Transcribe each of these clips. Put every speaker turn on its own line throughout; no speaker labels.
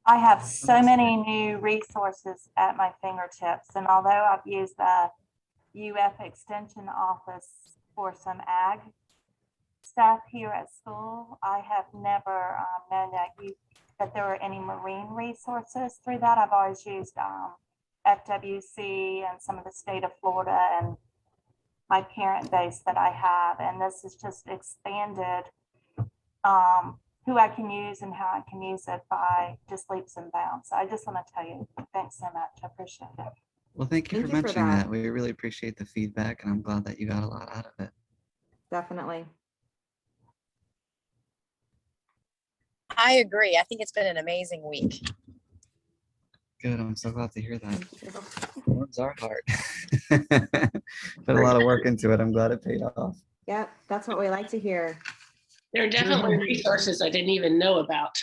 I have so many new resources at my fingertips, and although I've used the UF Extension office for some ag stuff here at school, I have never known that there were any marine resources through that. I've always used FWC and some of the state of Florida and my parent base that I have, and this has just expanded who I can use and how I can use it by just leaps and bounds. So I just want to tell you, thanks so much. I appreciate it.
Well, thank you for mentioning that. We really appreciate the feedback, and I'm glad that you got a lot out of it.
Definitely.
I agree. I think it's been an amazing week.
Good. I'm so glad to hear that. Worms are hard. Put a lot of work into it. I'm glad it paid off.
Yeah, that's what we like to hear.
There are definitely resources I didn't even know about.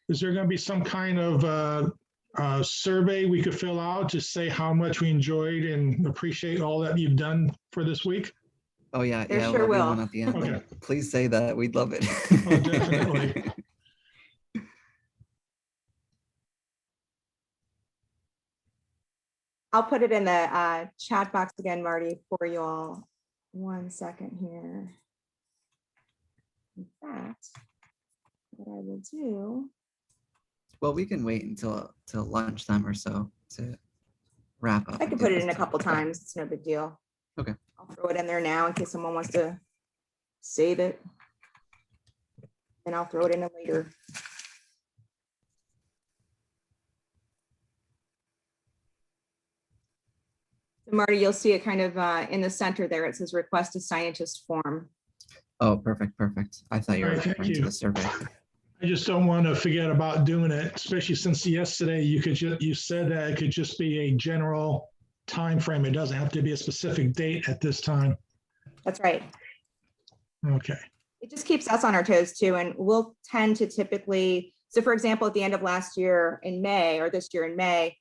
Is there going to be some kind of survey we could fill out to say how much we enjoyed and appreciate all that you've done for this week?
Oh yeah,
There
yeah.
sure
We'll do
will.
one at the end.
Okay.
Please say that. We'd love it.
Oh, definitely.
I'll put it in the chat box again, Marty, for you all. 1 second here. In fact, what I will do.
Well, we can wait until lunchtime or so to wrap up.
I can put it in a couple times. It's no big deal.
Okay.
I'll throw it in there now in case someone wants to save it. And I'll throw it in later. So Marty, you'll see it kind of in the center there. It says request a scientist form.
Oh, perfect, perfect. I thought you were
All right, thank
referring to
you.
the survey.
I just don't want to forget about doing it, especially since yesterday you said that it could just be a general time frame. It doesn't have to be a specific date at this time.
That's right.
Okay.
It just keeps us on our toes too. And we'll tend to typically, so for example, at the end of last year in May, or this year in May,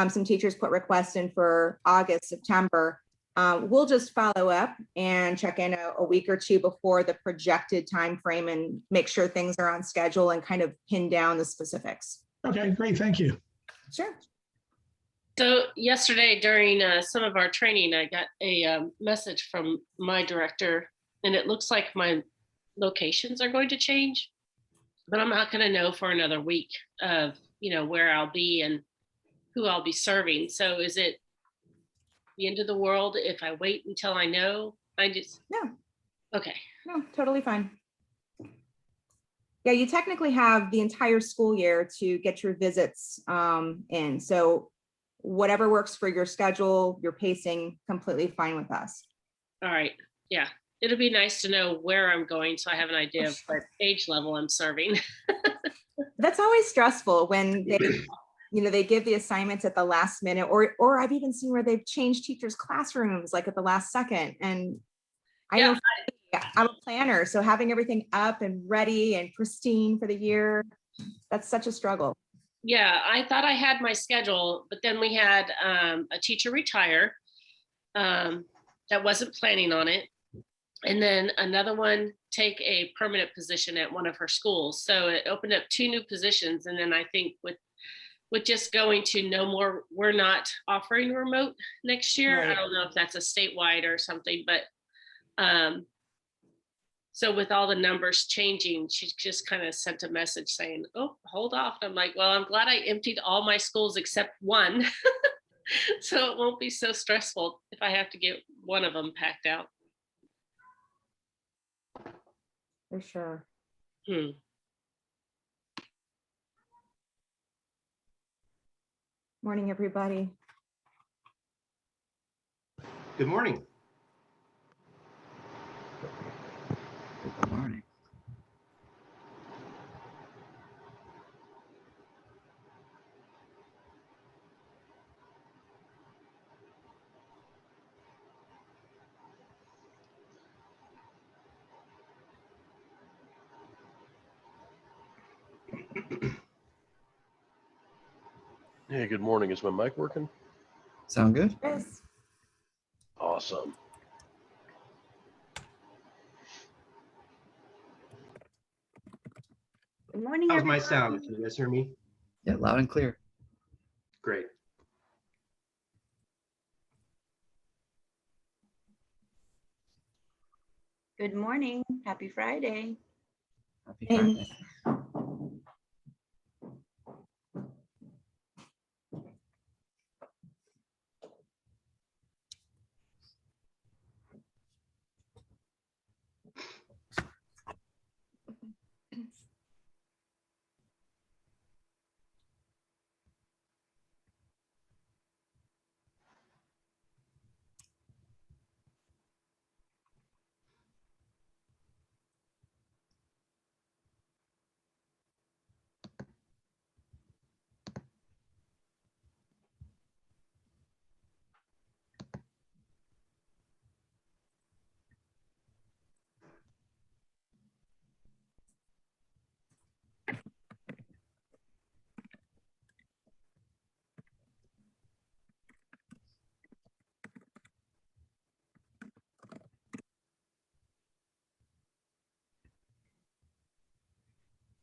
some teachers put requests in for August, September. We'll just follow up and check in a week or two before the projected time frame and make sure things are on schedule and kind of pin down the specifics.
Okay, great. Thank you.
Sure.
So yesterday during some of our training, I got a message from my director, and it looks like my locations are going to change, but I'm not going to know for another week of, where I'll be and who I'll be serving. So is it the end of the world if I wait until I know?
No.
Okay.
No, totally fine. Yeah, you technically have the entire school year to get your visits in. So whatever works for your schedule, your pacing, completely fine with us.
All right. Yeah. It'll be nice to know where I'm going so I have an idea of what age level I'm serving.
That's always stressful when they give the assignments at the last minute, or I've even seen where they've changed teachers' classrooms like at the last second. And I'm a planner, so having everything up and ready and pristine for the year, that's such a struggle.
Yeah, I thought I had my schedule, but then we had a teacher retire that wasn't planning on it. And then another one take a permanent position at one of her schools. So it opened up 2 new positions. And then I think with just going to no more, we're not offering remote next year.
Right.
I don't know if that's a statewide or something, but so with all the numbers changing, she just kind of sent a message saying, oh, hold off. And I'm like, well, I'm glad I emptied all my schools except one. So it won't be so stressful if I have to get one of them packed out.
For sure. Morning, everybody.
Good morning.
Good morning.
Hey, good morning. Is my mic working?
Sound good?
Yes.
Awesome.
Good morning,
How's my
everybody.
sound? Can you guys hear me?
Yeah, loud and clear.
Great.
Good morning. Happy Friday.
Happy
And-
Friday.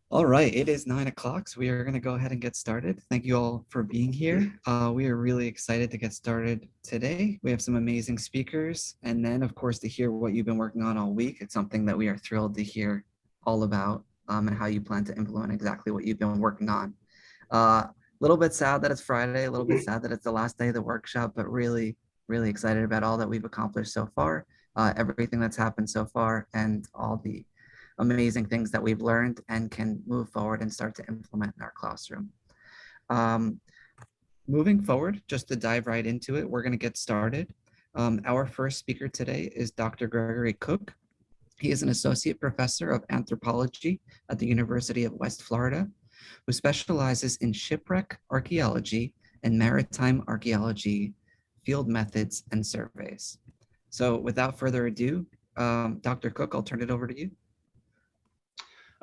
All right, it is 9 o'clock, so we are going to go ahead and get started. Thank you all for being here. We are really excited to get started today. We have some amazing speakers, and then, of course, to hear what you've been working on all week. It's something that we are thrilled to hear all about and how you plan to implement exactly what you've been working on. A little bit sad that it's Friday, a little bit sad that it's the last day of the workshop, but really, really excited about all that we've accomplished so far, everything that's happened so far, and all the amazing things that we've learned and can move forward and start to implement in our classroom. Moving forward, just to dive right into it, we're going to get started. Our first speaker today is Dr. Gregory Cook. He is an associate professor of anthropology at the University of West Florida, who specializes in shipwreck archaeology and maritime archaeology, field methods, and surveys. So without further ado, Dr. Cook, I'll turn it over to you.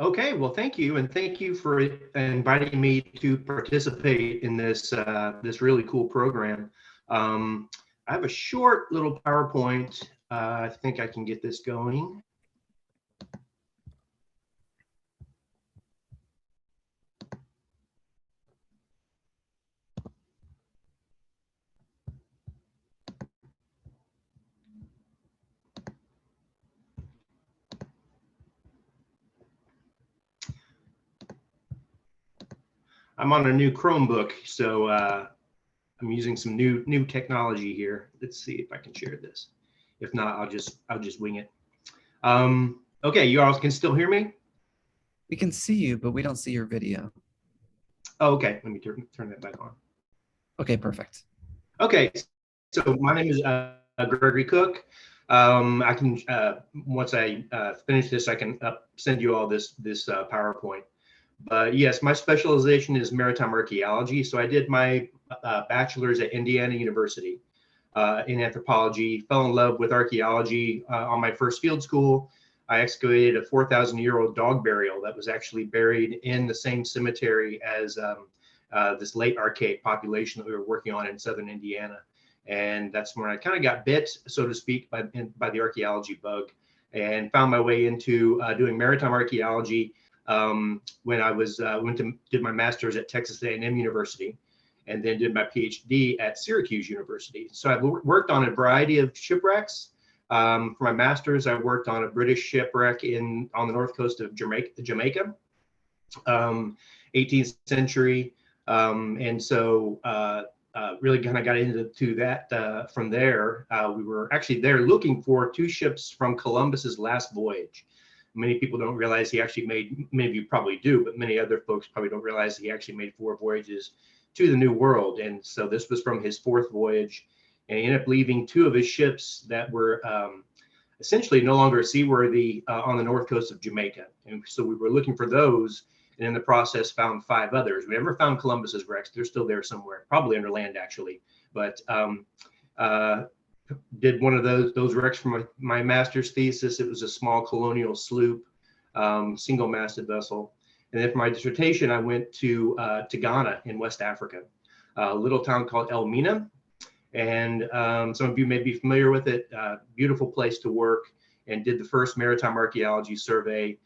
Okay, well, thank you, and thank you for inviting me to participate in this this really cool program. I have a short little PowerPoint. I think I can get this going. I'm on a new Chromebook, so I'm using some new technology here. Let's see if I can share this. If not, I'll just wing it. Okay, you all can still hear me?
We can see you, but we don't see your video.
Oh, okay, let me turn that back on.
Okay, perfect.
Okay, so my name is Gregory Cook. I can once I finish this, I can send you all this PowerPoint. But yes, my specialization is maritime archaeology. So I did my bachelor's at Indiana University in anthropology, fell in love with archaeology on my first field school. I excavated a 4,000-year-old dog burial that was actually buried in the same cemetery as this late archaic population that we were working on in southern Indiana. And that's when I kind of got bit, so to speak, by the archaeology bug, and found my way into doing maritime archaeology when I was did my master's at Texas A&M University, and then did my PhD at Syracuse University. So I've worked on a variety of shipwrecks. For my master's, I worked on a British shipwreck on the north coast of Jamaica, 18th century, and so really kind of got into that from there. We were actually there looking for two ships from Columbus's last voyage. Many people don't realize he actually made, maybe you probably do, but many other folks probably don't realize he actually made 4 voyages to the New World. And so this was from his 4th voyage, and he ended up leaving 2 of his ships that were essentially no longer seaworthy on the north coast of Jamaica. And so we were looking for those, and in the process found 5 others. We never found Columbus's wrecks. They're still there somewhere, probably under land actually. But did one of those wrecks for my master's thesis. It was a small colonial sloop, single-masted vessel. And then for my dissertation, I went to Ghana in West Africa, a little town called Elmina. And some of you may be familiar with it. Beautiful place to work, and did the first maritime archaeology survey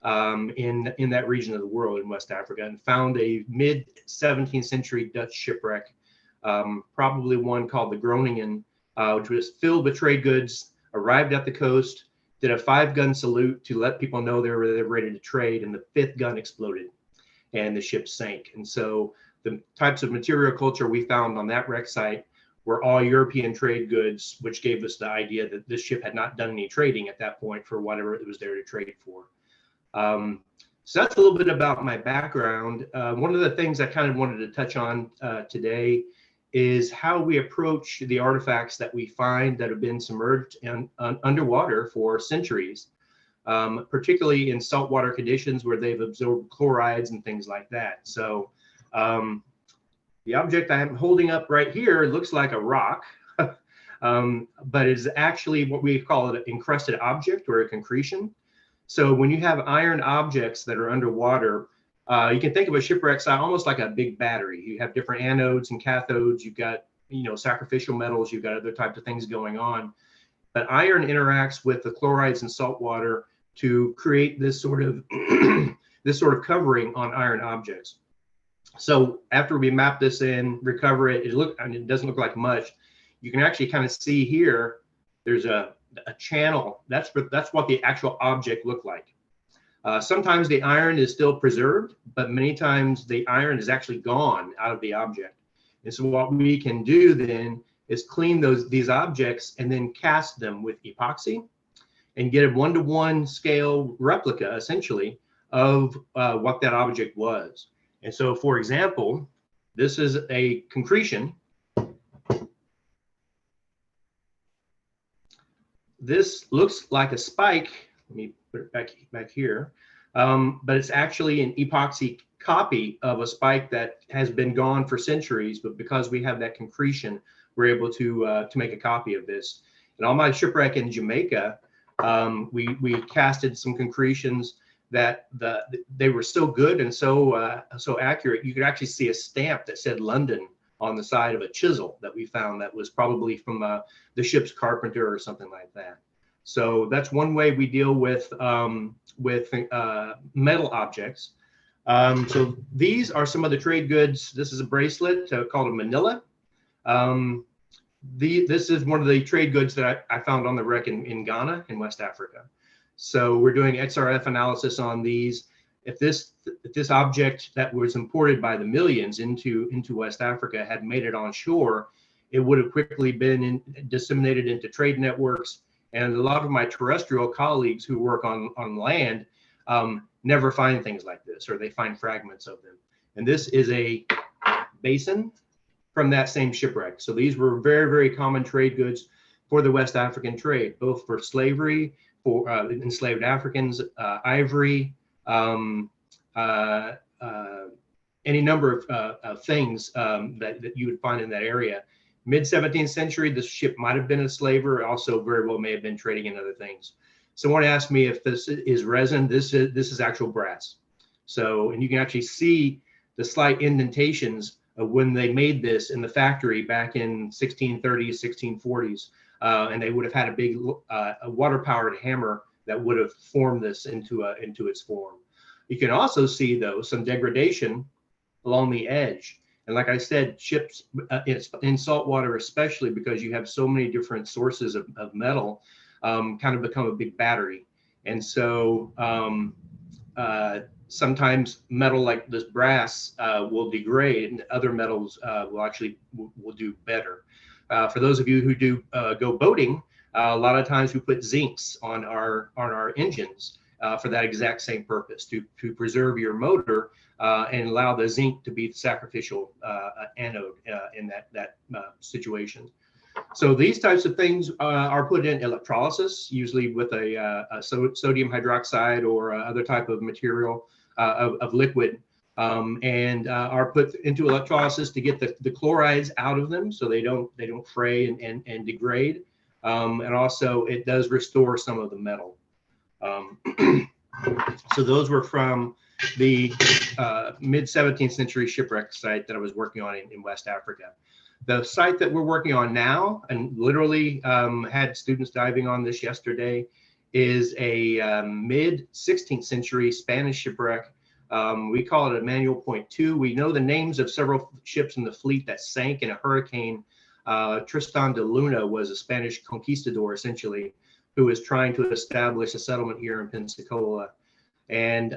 in that region of the world in West Africa, and found a mid 17th century Dutch shipwreck, probably one called the Groningen, which was filled with trade goods, arrived at the coast, did a 5-gun salute to let people know they were ready to trade, and the 5th gun exploded and the ship sank. And so the types of material culture we found on that wreck site were all European trade goods, which gave us the idea that this ship had not done any trading at that point for whatever it was there to trade for. So that's a little bit about my background. One of the things I kind of wanted to touch on today is how we approach the artifacts that we find that have been submerged and underwater for centuries, particularly in saltwater conditions where they've absorbed chlorides and things like that. So the object I'm holding up right here looks like a rock, but is actually what we call an encrusted object or a concretion. So when you have iron objects that are underwater, you can think of a shipwreck site almost like a big battery. You have different anodes and cathodes. You've got, sacrificial metals. You've got other types of things going on. But iron interacts with the chlorides and salt water to create this sort of covering on iron objects. So after we map this in, recover it, it doesn't look like much. You can actually kind of see here, there's a channel. That's what the actual object looked like. Sometimes the iron is still preserved, but many times the iron is actually gone out of the object. And so what we can do then is clean these objects and then cast them with epoxy and get a 1-to-1 scale replica, essentially, of what that object was. And so, for example, this is a concretion. This looks like a spike. Let me put it back here. But it's actually an epoxy copy of a spike that has been gone for centuries. But because we have that concretion, we're able to make a copy of this. And on my shipwreck in Jamaica, we casted some concretions that they were so good and so accurate. You could actually see a stamp that said London on the side of a chisel that we found that was probably from the ship's carpenter or something like that. So that's one way we deal with metal objects. So these are some of the trade goods. This is a bracelet called a manila. This is one of the trade goods that I found on the wreck in Ghana in West Africa. So we're doing XRF analysis on these. If this object that was imported by the millions into West Africa had made it on shore, it would have quickly been disseminated into trade networks. And a lot of my terrestrial colleagues who work on land never find things like this, or they find fragments of them. And this is a basin from that same shipwreck. So these were very, very common trade goods for the West African trade, both for slavery, for enslaved Africans, ivory, any number of things that you would find in that area. Mid 17th century, this ship might have been a slaver, also very well may have been trading in other things. Someone asked me if this is resin. This is actual brass. So, and you can actually see the slight indentations of when they made this in the factory back in 1630s, 1640s. And they would have had a big water-powered hammer that would have formed this into its form. You can also see, though, some degradation along the edge. And like I said, ships in salt water, especially because you have so many different sources of metal, kind of become a big battery. And so sometimes metal like this brass will degrade, and other metals will do better. For those of you who do go boating, a lot of times we put zincs on our engines for that exact same purpose, to preserve your motor and allow the zinc to be the sacrificial anode in that situation. So these types of things are put in electrolysis, usually with a sodium hydroxide or other type of material of liquid, and are put into electrolysis to get the chlorides out of them so they don't fray and degrade. And also it does restore some of the metal. So those were from the mid 17th century shipwreck site that I was working on in West Africa. The site that we're working on now, and literally had students diving on this yesterday, is a mid 16th century Spanish shipwreck. We call it a Manual Point 2. We know the names of several ships in the fleet that sank in a hurricane. Tristan de Luna was a Spanish conquistador, essentially, who was trying to establish a settlement here in Pensacola. And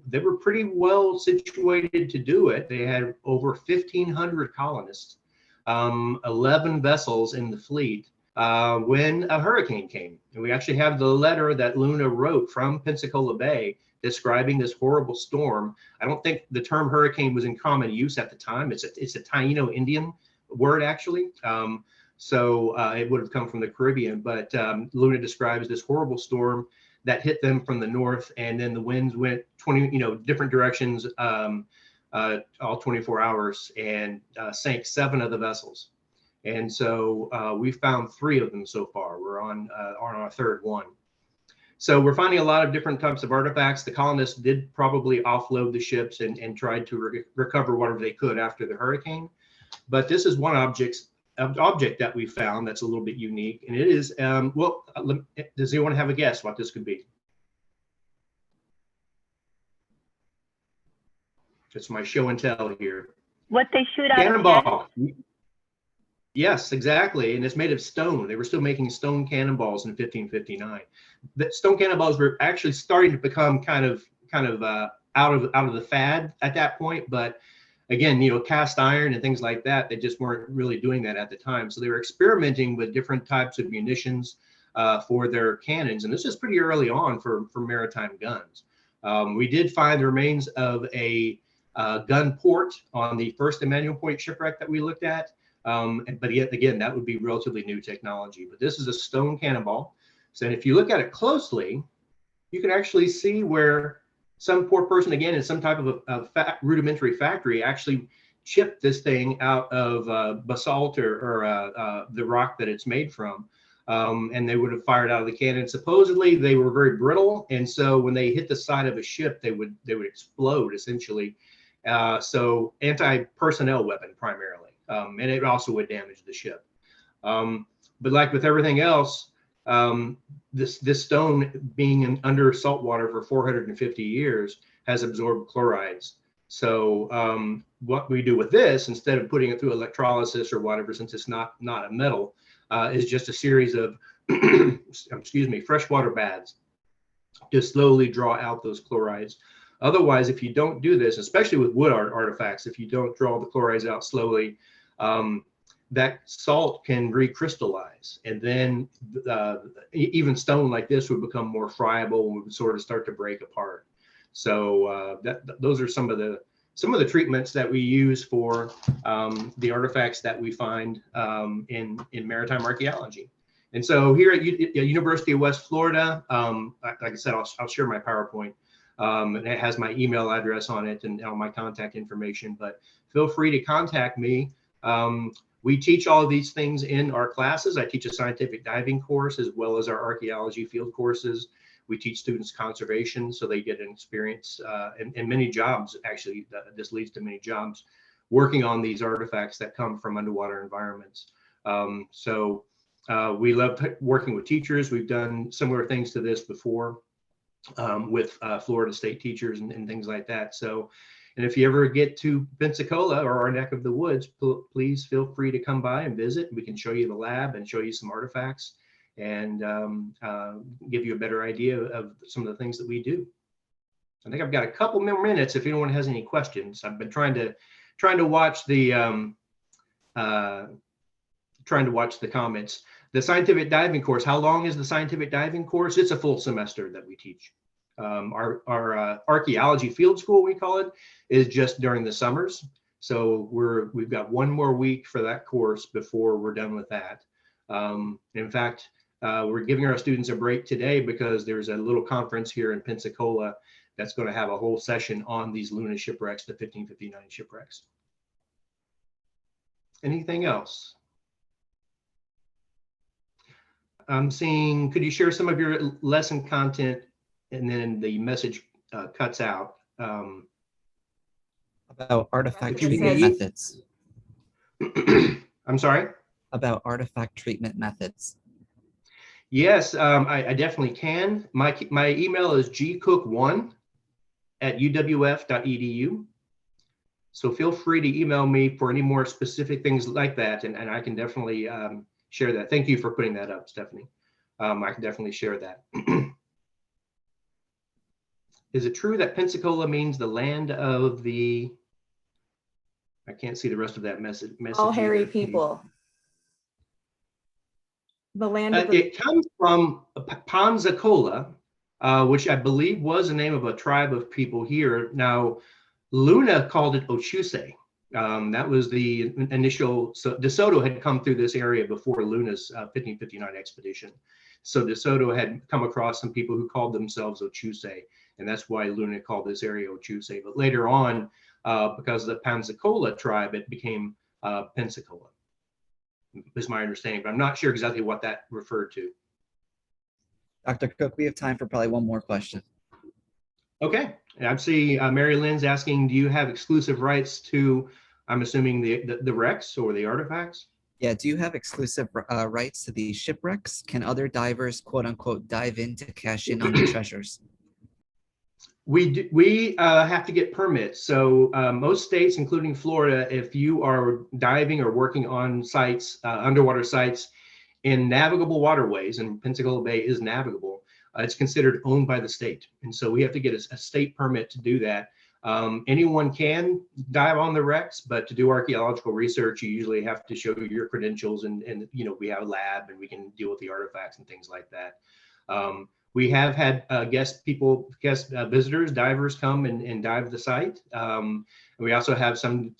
they were pretty well situated to do it. They had over 1,500 colonists, 11 vessels in the fleet when a hurricane came. And we actually have the letter that Luna wrote from Pensacola Bay describing this horrible storm. I don't think the term hurricane was in common use at the time. It's a Taino Indian word, actually. So it would have come from the Caribbean, but Luna describes this horrible storm that hit them from the north, and then the winds went 20, different directions all 24 hours and sank 7 of the vessels. And so we found 3 of them so far. We're on our 3rd one. So we're finding a lot of different types of artifacts. The colonists did probably offload the ships and tried to recover whatever they could after the hurricane. But this is one object that we found that's a little bit unique, and it is, does anyone have a guess what this could be? It's my show and tell here.
What they shoot out of
Cannonball. Yes, exactly, and it's made of stone. They were still making stone cannonballs in 1559. The stone cannonballs were actually starting to become kind of out of the fad at that point, but again, cast iron and things like that, they just weren't really doing that at the time. So they were experimenting with different types of munitions for their cannons. And this is pretty early on for maritime guns. We did find the remains of a gun port on the first Emmanuel Point shipwreck that we looked at. But yet again, that would be relatively new technology. But this is a stone cannonball. So if you look at it closely, you can actually see where some poor person, again, in some type of a rudimentary factory, actually chipped this thing out of basalt or the rock that it's made from, and they would have fired out of the cannon. Supposedly, they were very brittle, and so when they hit the side of a ship, they would explode essentially. So anti-personnel weapon primarily, and it also would damage the ship. But like with everything else, this stone being under salt water for 450 years has absorbed chlorides. So what we do with this, instead of putting it through electrolysis or whatever, since it's not a metal, is just a series of freshwater baths to slowly draw out those chlorides. Otherwise, if you don't do this, especially with wood artifacts, if you don't draw the chlorides out slowly, that salt can recrystallize, and then even stone like this would become more friable and would sort of start to break apart. So those are some of the treatments that we use for the artifacts that we find in maritime archaeology. And so here at University of West Florida, like I said, I'll share my PowerPoint. And it has my email address on it and all my contact information, but feel free to contact me. We teach all of these things in our classes. I teach a scientific diving course as well as our archaeology field courses. We teach students conservation, so they get an experience and many jobs. Actually, this leads to many jobs working on these artifacts that come from underwater environments. So we love working with teachers. We've done similar things to this before with Florida State teachers and things like that. So. And if you ever get to Pensacola or our neck of the woods, please feel free to come by and visit. We can show you the lab and show you some artifacts and give you a better idea of some of the things that we do. I think I've got a couple more minutes if anyone has any questions. I've been trying to watch the comments. The scientific diving course, how long is the scientific diving course? It's a full semester that we teach. Our archaeology field school, we call it, is just during the summers. So we've got 1 more week for that course before we're done with that. In fact, we're giving our students a break today because there's a little conference here in Pensacola that's going to have a whole session on these Luna shipwrecks, the 1559 shipwrecks. Anything else? I'm seeing, could you share some of your lesson content? And then the message cuts out.
About artifact
You
treatment
say-
methods.
I'm sorry?
About artifact treatment methods.
Yes, I definitely can. My email is gcook1@uwf.edu. So feel free to email me for any more specific things like that, and I can definitely share that. Thank you for putting that up, Stephanie. I can definitely share that. Is it true that Pensacola means the land of the, I can't see the rest of that message.
All hairy
either.
people. The land of the,
It comes from Pensacola, which I believe was the name of a tribe of people here. Now, Luna called it Ochuse. That was the initial, so DeSoto had come through this area before Luna's 1559 expedition. So DeSoto had come across some people who called themselves Ochuse, and that's why Luna called this area Ochuse. But later on, because of the Pensacola tribe, it became Pensacola, is my understanding, but I'm not sure exactly what that referred to.
Dr. Cook, we have time for probably one more question.
Okay, and I see Mary Lynn's asking, do you have exclusive rights to, I'm assuming the wrecks or the artifacts?
Yeah, do you have exclusive rights to these shipwrecks? Can other divers, quote unquote, dive in to cash in on the treasures?
We have to get permits. So most states, including Florida, if you are diving or working on sites, underwater sites in navigable waterways, and Pensacola Bay is navigable, it's considered owned by the state. And so we have to get a state permit to do that. Anyone can dive on the wrecks, but to do archaeological research, you usually have to show your credentials, and you know, we have a lab and we can deal with the artifacts and things like that. We have had guest visitors, divers come and dive the site. We also have some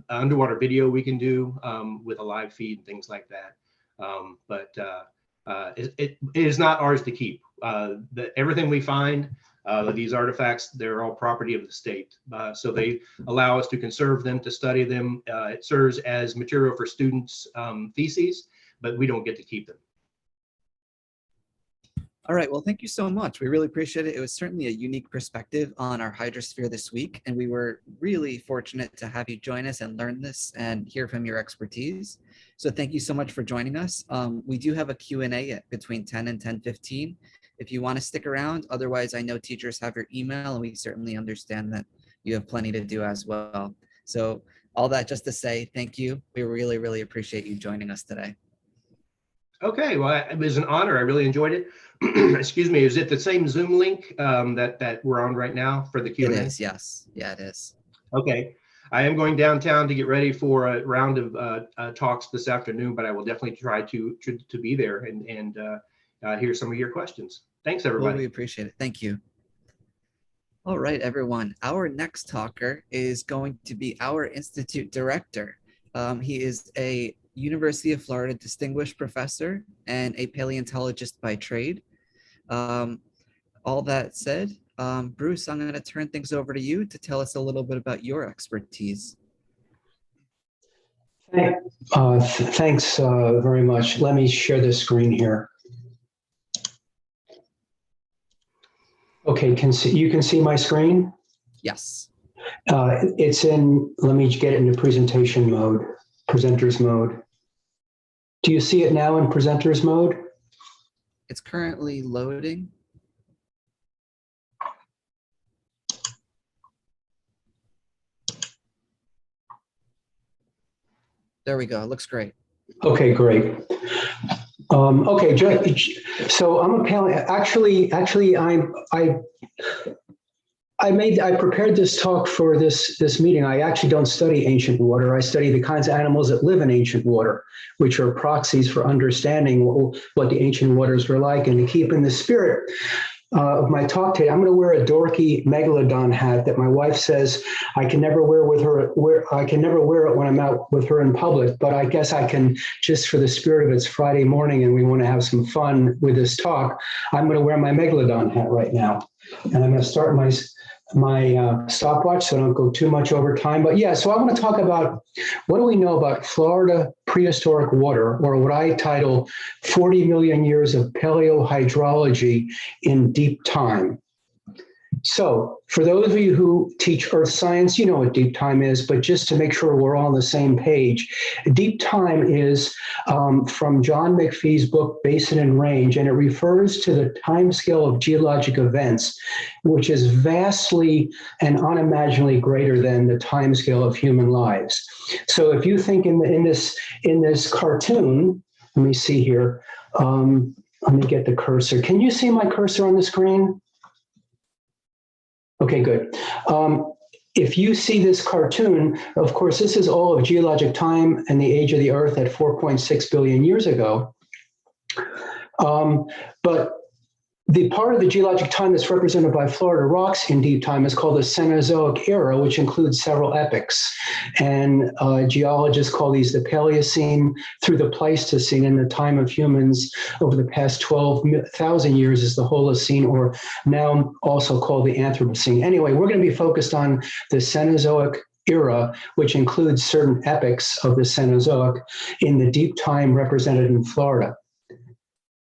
underwater video we can do with a live feed and things like that. It is not ours to keep. Everything we find, these artifacts, they're all property of the state. So they allow us to conserve them, to study them. It serves as material for students' theses, but we don't get to keep them.
All right, well, thank you so much. We really appreciate it. It was certainly a unique perspective on our hydrosphere this week, and we were really fortunate to have you join us and learn this and hear from your expertise. So thank you so much for joining us. We do have a Q&A between 10 and 10:15 if you want to stick around. Otherwise, I know teachers have your email, and we certainly understand that you have plenty to do as well. So all that just to say thank you. We really, really appreciate you joining us today.
Okay, well, it was an honor. I really enjoyed it. Excuse me, is it the same Zoom link that we're on right now for the Q&A?
It is, yes. Yeah, it is.
Okay, I am going downtown to get ready for a round of talks this afternoon, but I will definitely try to be there and hear some of your questions. Thanks, everybody.
Well, we appreciate it. Thank you. All right, everyone. Our next talker is going to be our Institute Director. He is a University of Florida distinguished professor and a paleontologist by trade. All that said, Bruce, I'm going to turn things over to you to tell us a little bit about your expertise.
Thanks very much. Let me share this screen here. Okay, you can see my screen?
Yes.
It's in, let me get it into presentation mode, presenters mode. Do you see it now in presenters mode?
It's currently loading. There we go. It looks great.
Okay, great. Okay, so I'm a I prepared this talk for this meeting. I actually don't study ancient water. I study the kinds of animals that live in ancient water, which are proxies for understanding what the ancient waters were like. And to keep in the spirit of my talk today, I'm going to wear a dorky Megalodon hat that my wife says I can never wear with her. I can never wear it when I'm out with her in public, but I guess I can, just for the spirit of it's Friday morning and we want to have some fun with this talk. I'm going to wear my Megalodon hat right now, and I'm going to start my stopwatch so I don't go too much over time. But yeah, so I want to talk about what do we know about Florida prehistoric water, or what I title 40 million years of paleohydrology in deep time. So for those of you who teach earth science, you know what deep time is, but just to make sure we're all on the same page, deep time is from John McPhee's book, Basin and Range, and it refers to the time scale of geologic events, which is vastly and unimaginably greater than the time scale of human lives. So if you think in this cartoon, let me see here, let me get the cursor. Can you see my cursor on the screen? Okay, good. If you see this cartoon, of course, this is all of geologic time and the age of the Earth at 4.6 billion years ago. But the part of the geologic time that's represented by Florida rocks in deep time is called the Cenozoic Era, which includes several epochs. And geologists call these the Paleocene through the Pleistocene, and the time of humans over the past 12,000 years is the Holocene, or now also called the Anthropocene. Anyway, we're going to be focused on the Cenozoic Era, which includes certain epochs of the Cenozoic in the deep time represented in Florida.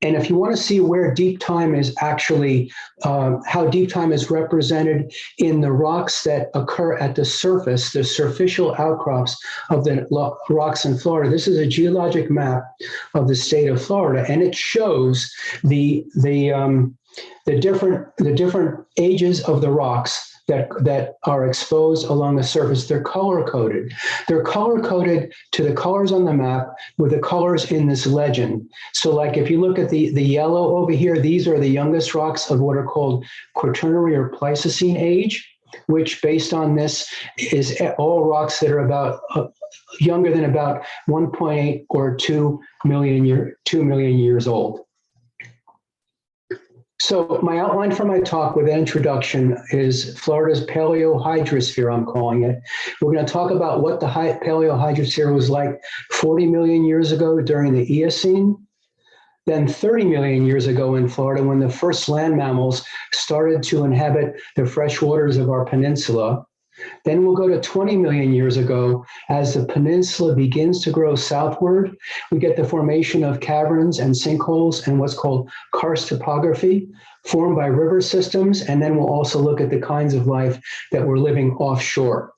And if you want to see where deep time is actually, how deep time is represented in the rocks that occur at the surface, the superficial outcrops of the rocks in Florida, this is a geologic map of the state of Florida, and it shows the different ages of the rocks that are exposed along the surface. They're color-coded. They're color-coded to the colors on the map with the colors in this legend. So like if you look at the yellow over here, these are the youngest rocks of what are called Quaternary or Pleistocene age, which based on this is all rocks that are about younger than about 1.8 or 2 million years old. So my outline for my talk with an introduction is Florida's Paleo Hydrosphere, I'm calling it. We're going to talk about what the Paleo Hydrosphere was like 40 million years ago during the Eocene, then 30 million years ago in Florida when the first land mammals started to inhabit the fresh waters of our peninsula. Then we'll go to 20 million years ago as the peninsula begins to grow southward. We get the formation of caverns and sinkholes and what's called karst topography formed by river systems. And then we'll also look at the kinds of life that were living offshore.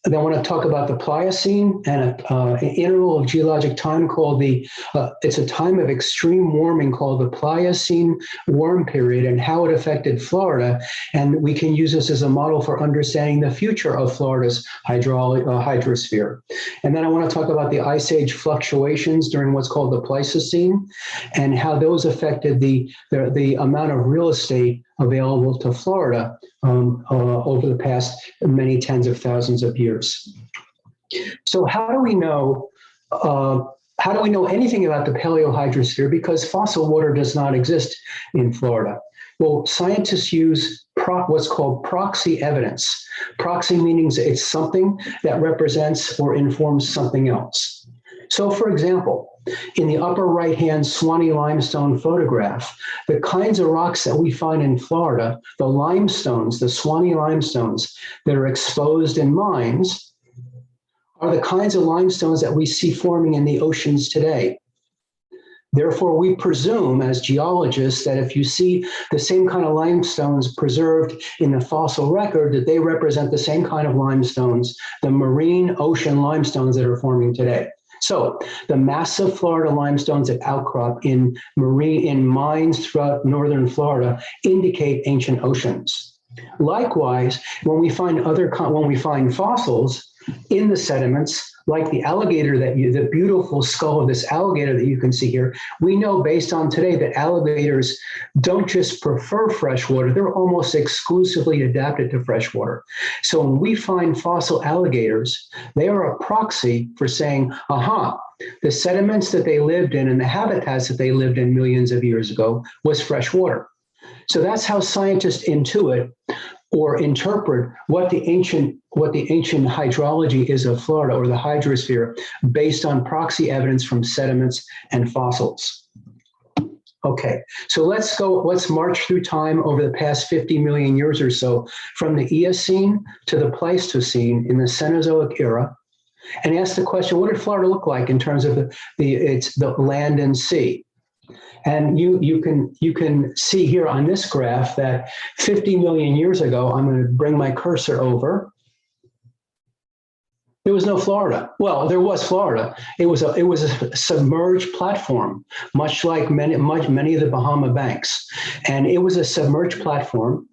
Then I want to talk about the Pliocene and an interval of geologic time called it's a time of extreme warming called the Pliocene warm period and how it affected Florida. And we can use this as a model for understanding the future of Florida's hydrosphere. And then I want to talk about the Ice Age fluctuations during what's called the Pleistocene and how those affected the amount of real estate available to Florida over the past many tens of thousands of years. So how do we know anything about the paleohydrosphere? Because fossil water does not exist in Florida. Well, scientists use what's called proxy evidence. Proxy meaning it's something that represents or informs something else. So for example, in the upper right-hand Swanee limestone photograph, the kinds of rocks that we find in Florida, the limestones, the Swanee limestones that are exposed in mines, are the kinds of limestones that we see forming in the oceans today. Therefore, we presume as geologists that if you see the same kind of limestones preserved in the fossil record, that they represent the same kind of limestones, the marine ocean limestones that are forming today. So the massive Florida limestones that outcrop in mines throughout northern Florida indicate ancient oceans. Likewise, when we find fossils in the sediments, like the alligator the beautiful skull of this alligator that you can see here, we know based on today that alligators don't just prefer fresh water, they're almost exclusively adapted to fresh water. So when we find fossil alligators, they are a proxy for saying, the sediments that they lived in and the habitats that they lived in millions of years ago was fresh water. So that's how scientists intuit or interpret what the ancient hydrology is of Florida or the hydrosphere based on proxy evidence from sediments and fossils. Okay, so let's march through time over the past 50 million years or so from the Eocene to the Pleistocene in the Cenozoic Era and ask the question, what did Florida look like in terms of the land and sea? And you can see here on this graph that 50 million years ago, I'm going to bring my cursor over. There was no Florida. Well, there was Florida. It was a submerged platform, much like many of the Bahama banks, and it was a submerged platform.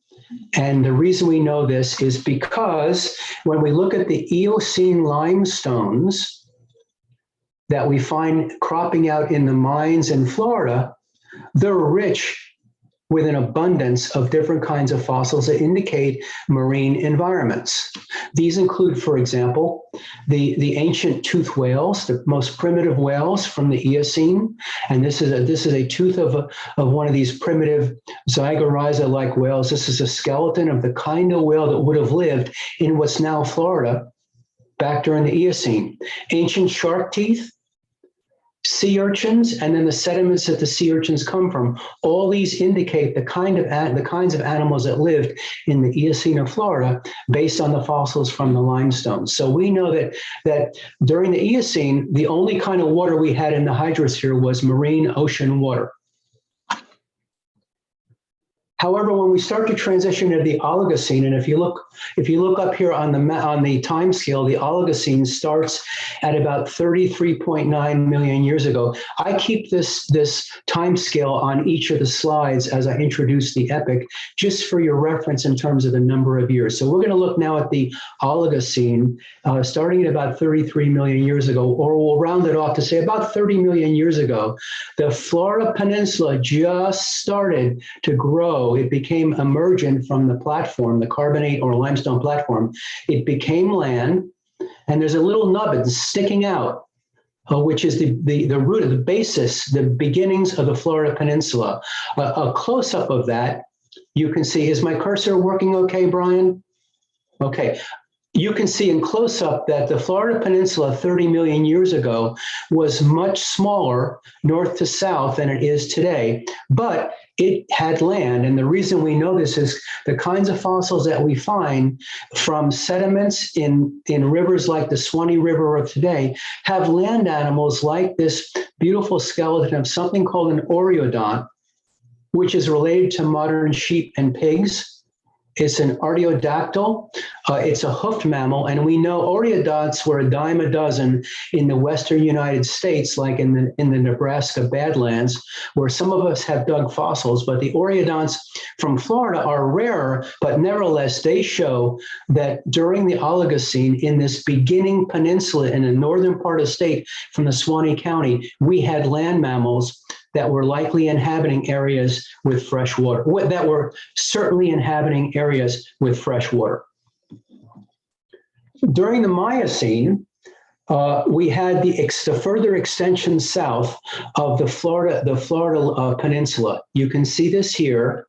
And the reason we know this is because when we look at the Eocene limestones that we find cropping out in the mines in Florida, they're rich with an abundance of different kinds of fossils that indicate marine environments. These include, for example, the ancient tooth whales, the most primitive whales from the Eocene. And this is a tooth of one of these primitive Zygorrhiza-like whales. This is a skeleton of the kind of whale that would have lived in what's now Florida back during the Eocene. Ancient shark teeth, sea urchins, and then the sediments that the sea urchins come from. All these indicate the kinds of animals that lived in the Eocene of Florida based on the fossils from the limestone. So we know that during the Eocene, the only kind of water we had in the hydrosphere was marine ocean water. However, when we start to transition to the Oligocene, and if you look up here on the time scale, the Oligocene starts at about 33.9 million years ago. I keep this time scale on each of the slides as I introduce the epoch, just for your reference in terms of the number of years. So we're going to look now at the Oligocene, starting at about 33 million years ago, or we'll round it off to say about 30 million years ago. The Florida Peninsula just started to grow. It became emergent from the platform, the carbonate or limestone platform. It became land, and there's a little nubbin sticking out, which is the root of the basis, the beginnings of the Florida Peninsula. A close-up of that, you can see, is my cursor working okay, Brian? Okay. You can see in close-up that the Florida Peninsula 30 million years ago was much smaller north to south than it is today, but it had land. And the reason we know this is the kinds of fossils that we find from sediments in rivers like the Swanee River of today have land animals like this beautiful skeleton of something called an oreodont, which is related to modern sheep and pigs. It's an artiodactyl. It's a hoofed mammal, and we know oreodonts were a dime a dozen in the western United States, like in the Nebraska Badlands, where some of us have dug fossils. But the oreodonts from Florida are rarer, but nevertheless, they show that during the Oligocene, in this beginning peninsula in the northern part of the state from the Swanee County, we had land mammals that were likely inhabiting areas with fresh water, that were certainly inhabiting areas with fresh water. During the Miocene, we had the further extension south of the Florida Peninsula. You can see this here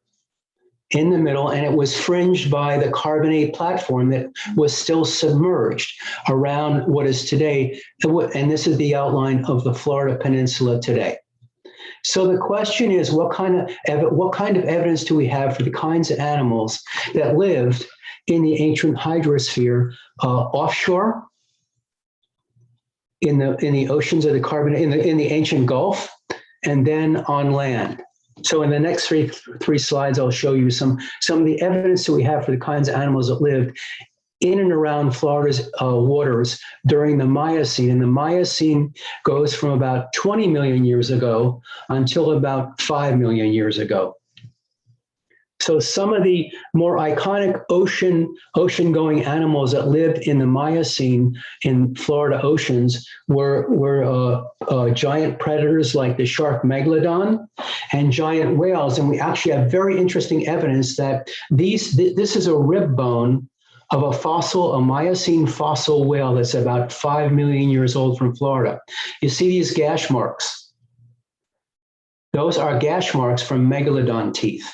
in the middle, and it was fringed by the carbonate platform that was still submerged around what is today, and this is the outline of the Florida Peninsula today. So the question is, what kind of evidence do we have for the kinds of animals that lived in the ancient hydrosphere offshore, in the oceans of the carbonate, in the ancient Gulf, and then on land? So in the next three slides, I'll show you some of the evidence that we have for the kinds of animals that lived in and around Florida's waters during the Miocene. And the Miocene goes from about 20 million years ago until about 5 million years ago. So some of the more iconic ocean-going animals that lived in the Miocene in Florida oceans were giant predators like the shark Megalodon and giant whales. And we actually have very interesting evidence that this is a rib bone of a Miocene fossil whale that's about 5 million years old from Florida. You see these gash marks? Those are gash marks from Megalodon teeth.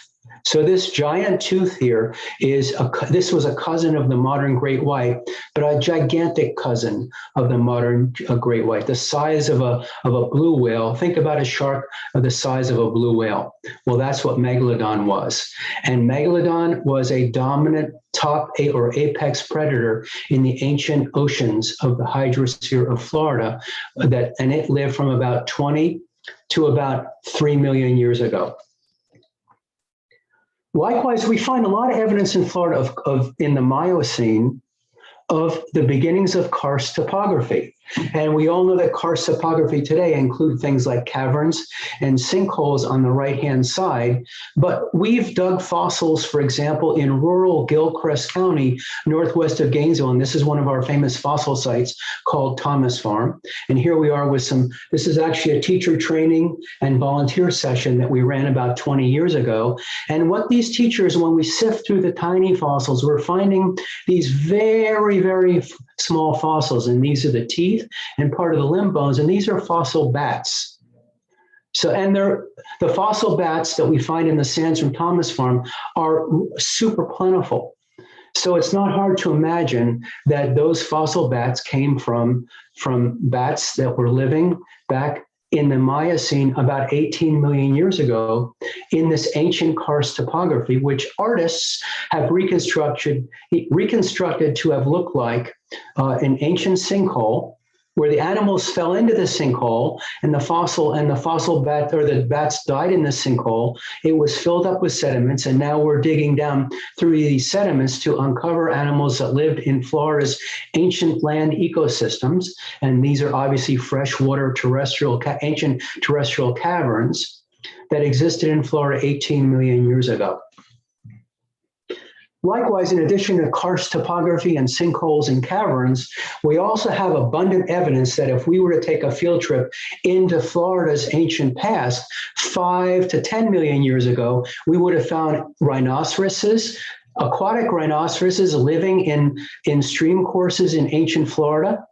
So this giant tooth here this was a cousin of the modern great white, but a gigantic cousin of the modern great white, the size of a blue whale. Think about a shark of the size of a blue whale. Well, that's what Megalodon was. And Megalodon was a dominant top or apex predator in the ancient oceans of the hydrosphere of Florida, and it lived from about 20 to about 3 million years ago. Likewise, we find a lot of evidence in Florida in the Miocene of the beginnings of karst topography. And we all know that karst topography today include things like caverns and sinkholes on the right-hand side. But we've dug fossils, for example, in rural Gilchrist County, northwest of Gainesville. And this is one of our famous fossil sites called Thomas Farm. And here we are with this is actually a teacher training and volunteer session that we ran about 20 years ago. And what these teachers, when we sift through the tiny fossils, we're finding these very, very small fossils. And these are the teeth and part of the limb bones, and these are fossil bats. So, and the fossil bats that we find in the sands from Thomas Farm are super plentiful. So it's not hard to imagine that those fossil bats came from bats that were living back in the Miocene about 18 million years ago in this ancient karst topography, which artists have reconstructed to have looked like an ancient sinkhole, where the animals fell into the sinkhole and the fossil bat, or the bats died in the sinkhole. It was filled up with sediments, and now we're digging down through these sediments to uncover animals that lived in Florida's ancient land ecosystems. And these are obviously freshwater ancient terrestrial caverns that existed in Florida 18 million years ago. Likewise, in addition to karst topography and sinkholes and caverns, we also have abundant evidence that if we were to take a field trip into Florida's ancient past, 5 to 10 million years ago, we would have found rhinoceroses, aquatic rhinoceroses living in stream courses in ancient Florida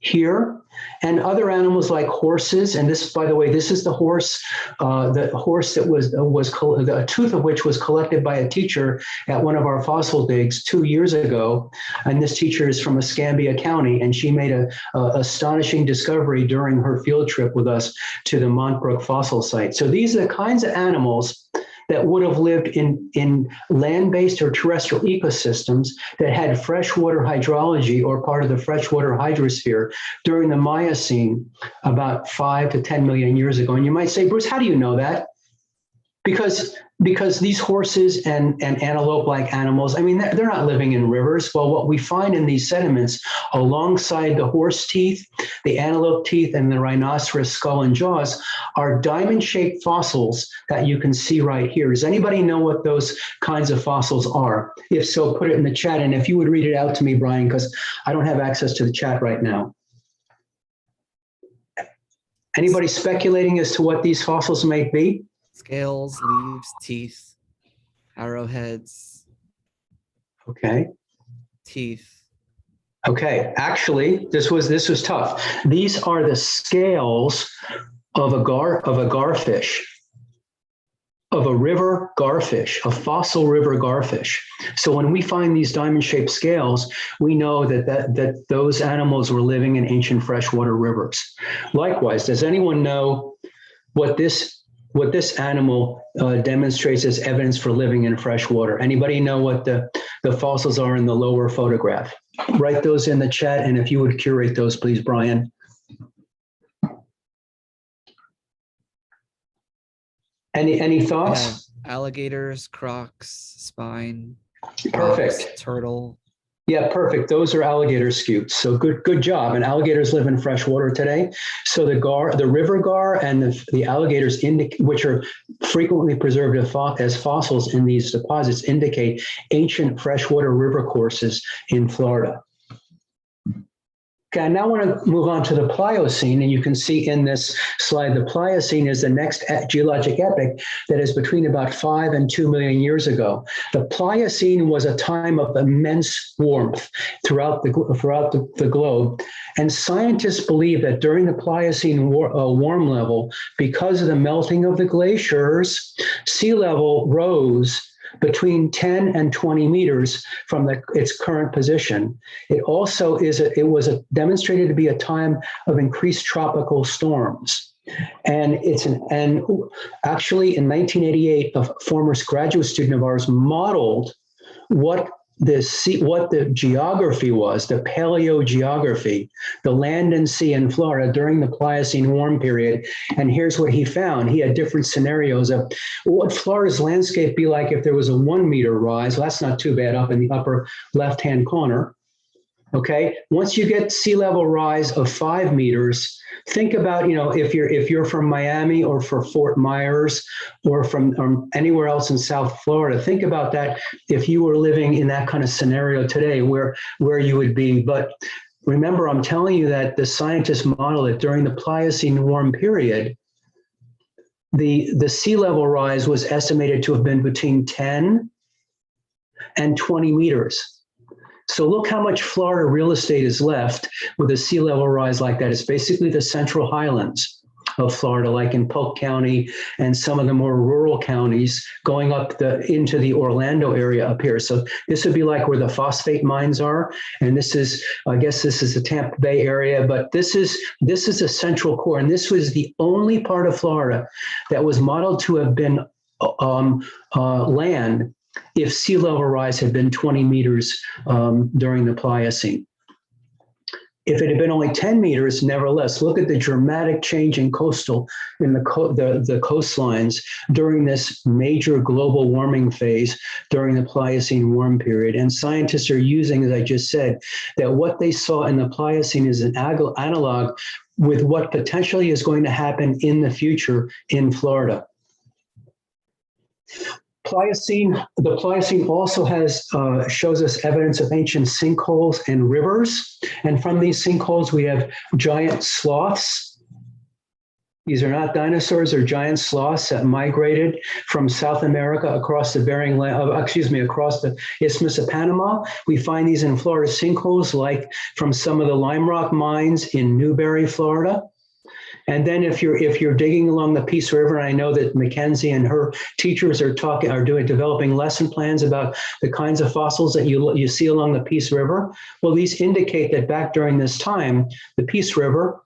here, and other animals like horses. And this, by the way, this is the horse that was the tooth of which was collected by a teacher at one of our fossil digs 2 years ago. And this teacher is from Escambia County, and she made a astonishing discovery during her field trip with us to the Montbrook fossil site. So these are the kinds of animals that would have lived in land-based or terrestrial ecosystems that had freshwater hydrology or part of the freshwater hydrosphere during the Miocene about 5 to 10 million years ago. And you might say, Bruce, how do you know that? Because these horses and antelope-like animals, I mean, they're not living in rivers. Well, what we find in these sediments alongside the horse teeth, the antelope teeth, and the rhinoceros skull and jaws are diamond-shaped fossils that you can see right here. Does anybody know what those kinds of fossils are? If so, put it in the chat. And if you would read it out to me, Brian, because I don't have access to the chat right now. Anybody speculating as to what these fossils might be?
Scales, leaves, teeth, arrowheads.
Okay.
Teeth.
Okay, actually, this was tough. These are the scales of a garfish, of a river garfish, a fossil river garfish. So when we find these diamond-shaped scales, we know that those animals were living in ancient freshwater rivers. Likewise, does anyone know what this animal demonstrates as evidence for living in fresh water? Anybody know what the fossils are in the lower photograph? Write those in the chat, and if you would curate those, please, Brian. Any thoughts?
Alligators, crocs, spine,
Perfect.
frogs, turtle.
Yeah, perfect. Those are alligator scutes. So good job. And alligators live in fresh water today. So the river gar and the alligators, which are frequently preserved as fossils in these deposits, indicate ancient freshwater river courses in Florida. Okay, I now want to move on to the Pliocene, and you can see in this slide, the Pliocene is the next geologic epoch that is between about 5 and 2 million years ago. The Pliocene was a time of immense warmth throughout the globe, and scientists believe that during the Pliocene warm level, because of the melting of the glaciers, sea level rose between 10 and 20 meters from its current position. It also was demonstrated to be a time of increased tropical storms. And actually in 1988, a former graduate student of ours modeled what what the geography was, the Paleo Geography, the land and sea in Florida during the Pliocene warm period. And here's what he found. He had different scenarios of what would Florida's landscape be like if there was a 1 meter rise. Well, that's not too bad up in the upper left-hand corner. Okay, once you get sea level rise of 5 meters, think about, if you're from Miami or from Fort Myers or from anywhere else in South Florida, think about that if you were living in that kind of scenario today, where you would be. But remember, I'm telling you that the scientists model that during the Pliocene warm period, the sea level rise was estimated to have been between 10 and 20 meters. So look how much Florida real estate is left with a sea level rise like that. It's basically the central highlands of Florida, like in Polk County and some of the more rural counties going up into the Orlando area up here. So this would be like where the phosphate mines are. And this is, I guess this is the Tampa Bay area, but this is a central core. And this was the only part of Florida that was modeled to have been land if sea level rise had been 20 meters during the Pliocene. If it had been only 10 meters, nevertheless, look at the dramatic change in the coastlines during this major global warming phase during the Pliocene warm period. And scientists are using, as I just said, that what they saw in the Pliocene is an analog with what potentially is going to happen in the future in Florida. The Pliocene also shows us evidence of ancient sinkholes and rivers. And from these sinkholes, we have giant sloths. These are not dinosaurs, they're giant sloths that migrated from South America across the across the Isthmus of Panama. We find these in Florida sinkholes, like from some of the lime rock mines in Newberry, Florida. And then if you're digging along the Peace River, and I know that Mackenzie and her teachers are developing lesson plans about the kinds of fossils that you see along the Peace River. Well, these indicate that back during this time, the Peace River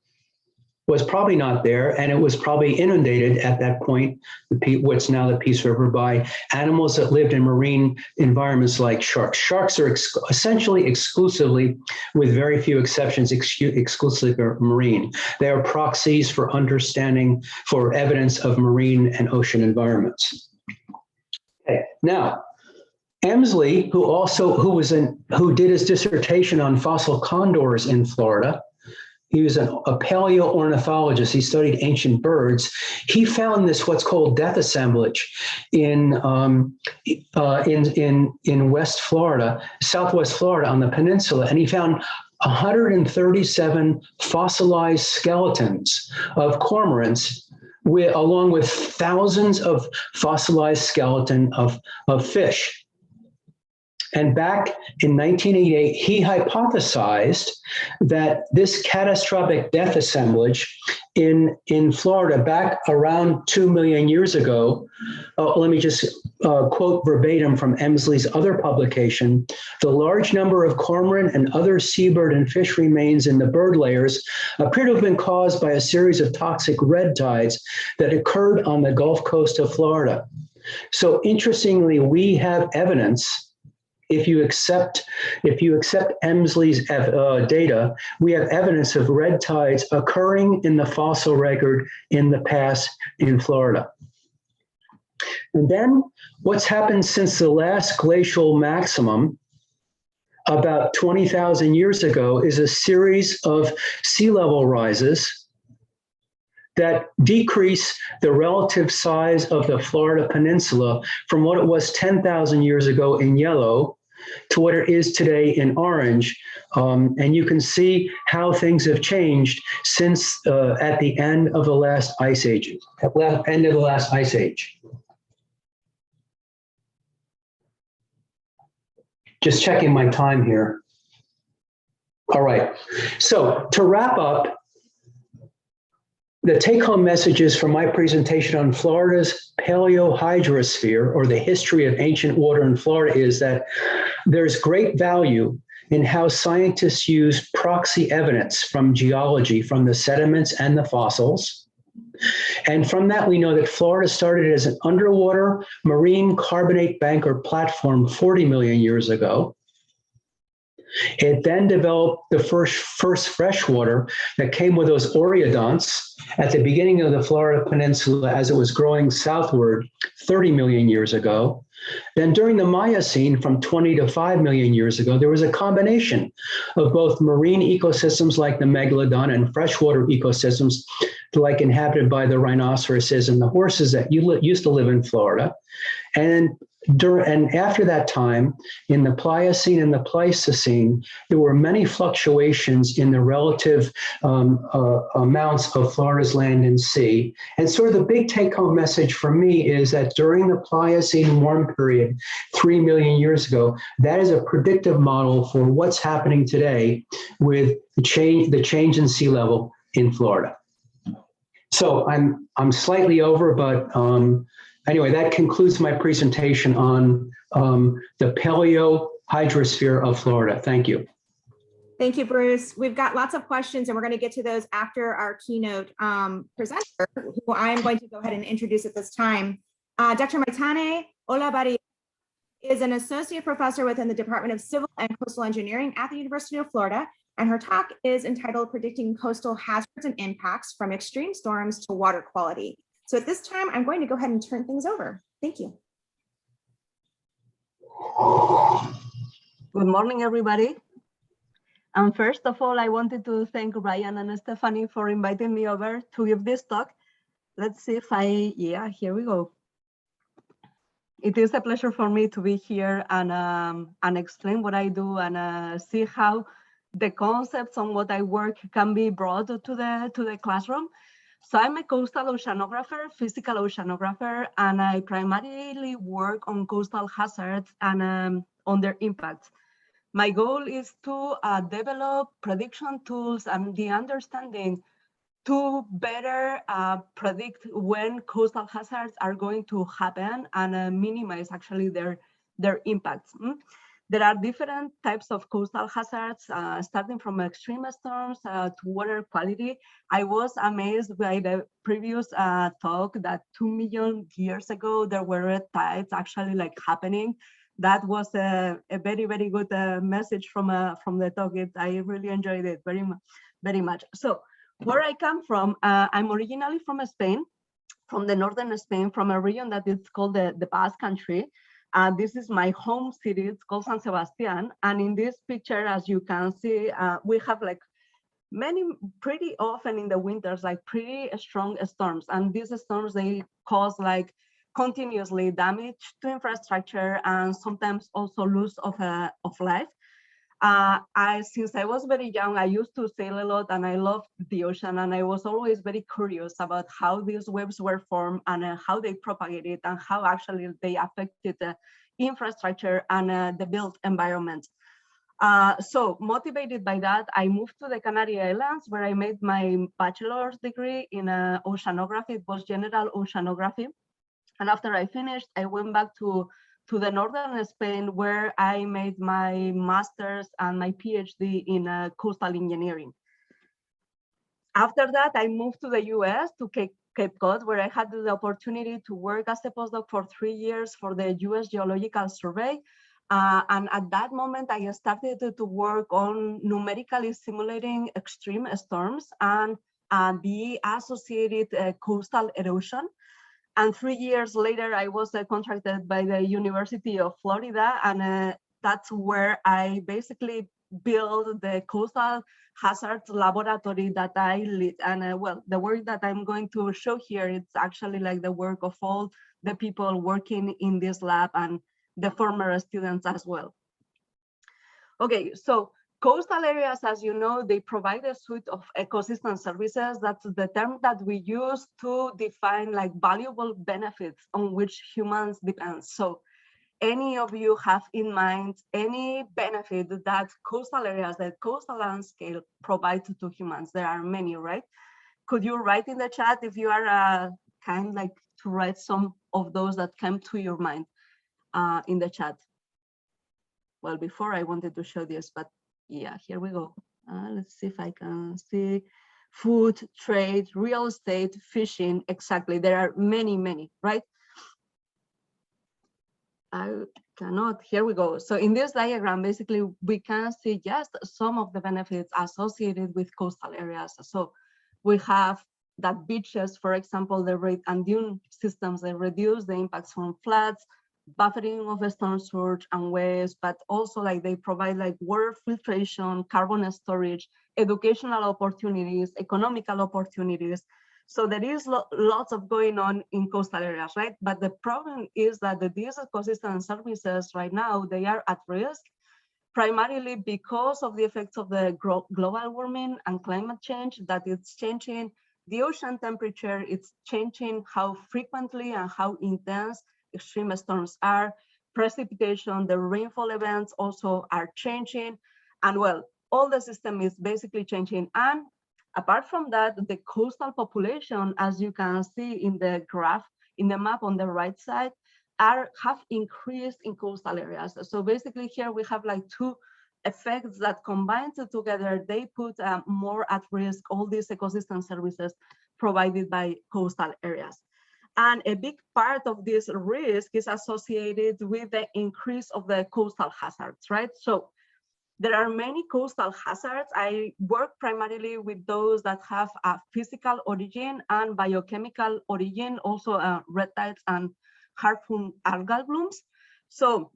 was probably not there, and it was probably inundated at that point, what's now the Peace River, by animals that lived in marine environments like sharks. Sharks are essentially exclusively, with very few exceptions, exclusively marine. They are proxies for understanding, for evidence of marine and ocean environments. Okay, now, Emsley, who did his dissertation on fossil condors in Florida, he was a paleoornithologist. He studied ancient birds. He found this what's called death assemblage in West Florida, Southwest Florida on the peninsula, and he found 137 fossilized skeletons of cormorants, along with thousands of fossilized skeleton of fish. And back in 1988, he hypothesized that this catastrophic death assemblage in Florida back around 2 million years ago, let me just quote verbatim from Emsley's other publication, the large number of cormorant and other seabird and fish remains in the bird layers appear to have been caused by a series of toxic red tides that occurred on the Gulf Coast of Florida. So interestingly, we have evidence. If you accept Emsley's data, we have evidence of red tides occurring in the fossil record in the past in Florida. And then what's happened since the last glacial maximum about 20,000 years ago is a series of sea level rises that decrease the relative size of the Florida Peninsula from what it was 10,000 years ago in yellow to what it is today in orange. And you can see how things have changed since at the end of the last ice age. Just checking my time here. All right, so to wrap up, the take-home messages from my presentation on Florida's Paleo Hydrosphere, or the history of ancient water in Florida, is that there's great value in how scientists use proxy evidence from geology, from the sediments and the fossils. And from that, we know that Florida started as an underwater marine carbonate bank or platform 40 million years ago. It then developed the first freshwater that came with those oreodonts at the beginning of the Florida Peninsula as it was growing southward 30 million years ago. Then during the Miocene, from 20 to 5 million years ago, there was a combination of both marine ecosystems like the Megalodon and freshwater ecosystems like inhabited by the rhinoceroses and the horses that used to live in Florida. And after that time, in the Pliocene and the Pleistocene, there were many fluctuations in the relative amounts of Florida's land and sea. And sort of the big take-home message for me is that during the Pliocene warm period, 3 million years ago, that is a predictive model for what's happening today with the change in sea level in Florida. So I'm slightly over, but anyway, that concludes my presentation on the Paleo Hydrosphere of Florida. Thank you.
Thank you, Bruce. We've got lots of questions and we're going to get to those after our keynote presenter, who I am going to go ahead and introduce at this time. Dr. Maitane Olavari is an associate professor within the Department of Civil and Coastal Engineering at the University of Florida, and her talk is entitled Predicting Coastal Hazards and Impacts from Extreme Storms to Water Quality. So at this time, I'm going to go ahead and turn things over. Thank you.
Good morning, everybody. And first of all, I wanted to thank Ryan and Stephanie for inviting me over to give this talk. Let's see if here we go. It is a pleasure for me to be here and explain what I do and see how the concepts on what I work can be brought to the classroom. So I'm a coastal oceanographer, physical oceanographer, and I primarily work on coastal hazards and on their impacts. My goal is to develop prediction tools and the understanding to better predict when coastal hazards are going to happen and minimize actually their impacts. There are different types of coastal hazards, starting from extreme storms to water quality. I was amazed by the previous talk that 2 million years ago, there were red tides actually like happening. That was a very, very good message from the talk. I really enjoyed it very much. So where I come from, I'm originally from Spain, from the northern Spain, from a region that is called the Basque Country. This is my home city, it's called San Sebastian. And in this picture, as you can see, we have like pretty often in the winters, like pretty strong storms. And these storms, they cause like continuously damage to infrastructure and sometimes also loss of life. Since I was very young, I used to sail a lot and I loved the ocean, and I was always very curious about how these waves were formed and how they propagated and how actually they affected the infrastructure and the built environment. So motivated by that, I moved to the Canary Islands where I made my bachelor's degree in oceanography. It was general oceanography. And after I finished, I went back to the northern Spain where I made my master's and my PhD in coastal engineering. After that, I moved to the US, to Cape Cod, where I had the opportunity to work as a postdoc for 3 years for the US Geological Survey. And at that moment, I started to work on numerically simulating extreme storms and the associated coastal erosion. And 3 years later, I was contracted by the University of Florida, and that's where I basically built the coastal hazards laboratory that I lead. And well, the work that I'm going to show here, it's actually like the work of all the people working in this lab and the former students as well. Okay, so coastal areas, as you know, they provide a suite of ecosystem services. That's the term that we use to define like valuable benefits on which humans depend. So any of you have in mind any benefit that coastal areas, that coastal landscape provide to humans? There are many, right? Could you write in the chat if you are kind like to write some of those that came to your mind in the chat? Well, before I wanted to show this, but yeah, here we go. Let's see if I can see. Food, trade, real estate, fishing, exactly. There are many, right? I cannot, here we go. So in this diagram, basically, we can see just some of the benefits associated with coastal areas. So we have that beaches, for example, the rate and dune systems, they reduce the impacts from floods, buffering of the storm surge and waves, but also like they provide like water filtration, carbon storage, educational opportunities, economical opportunities. So there is lots of going on in coastal areas, right? But the problem is that these ecosystem services right now, they are at risk, primarily because of the effects of the global warming and climate change, that it's changing the ocean temperature, it's changing how frequently and how intense extreme storms are, precipitation, the rainfall events also are changing, and well, all the system is basically changing. And apart from that, the coastal population, as you can see in the graph, in the map on the right side, have increased in coastal areas. So basically here we have like two effects that combined together, they put more at risk all these ecosystem services provided by coastal areas. And a big part of this risk is associated with the increase of the coastal hazards, right? So there are many coastal hazards. I work primarily with those that have a physical origin and biochemical origin, also red tides and harmful algal blooms. So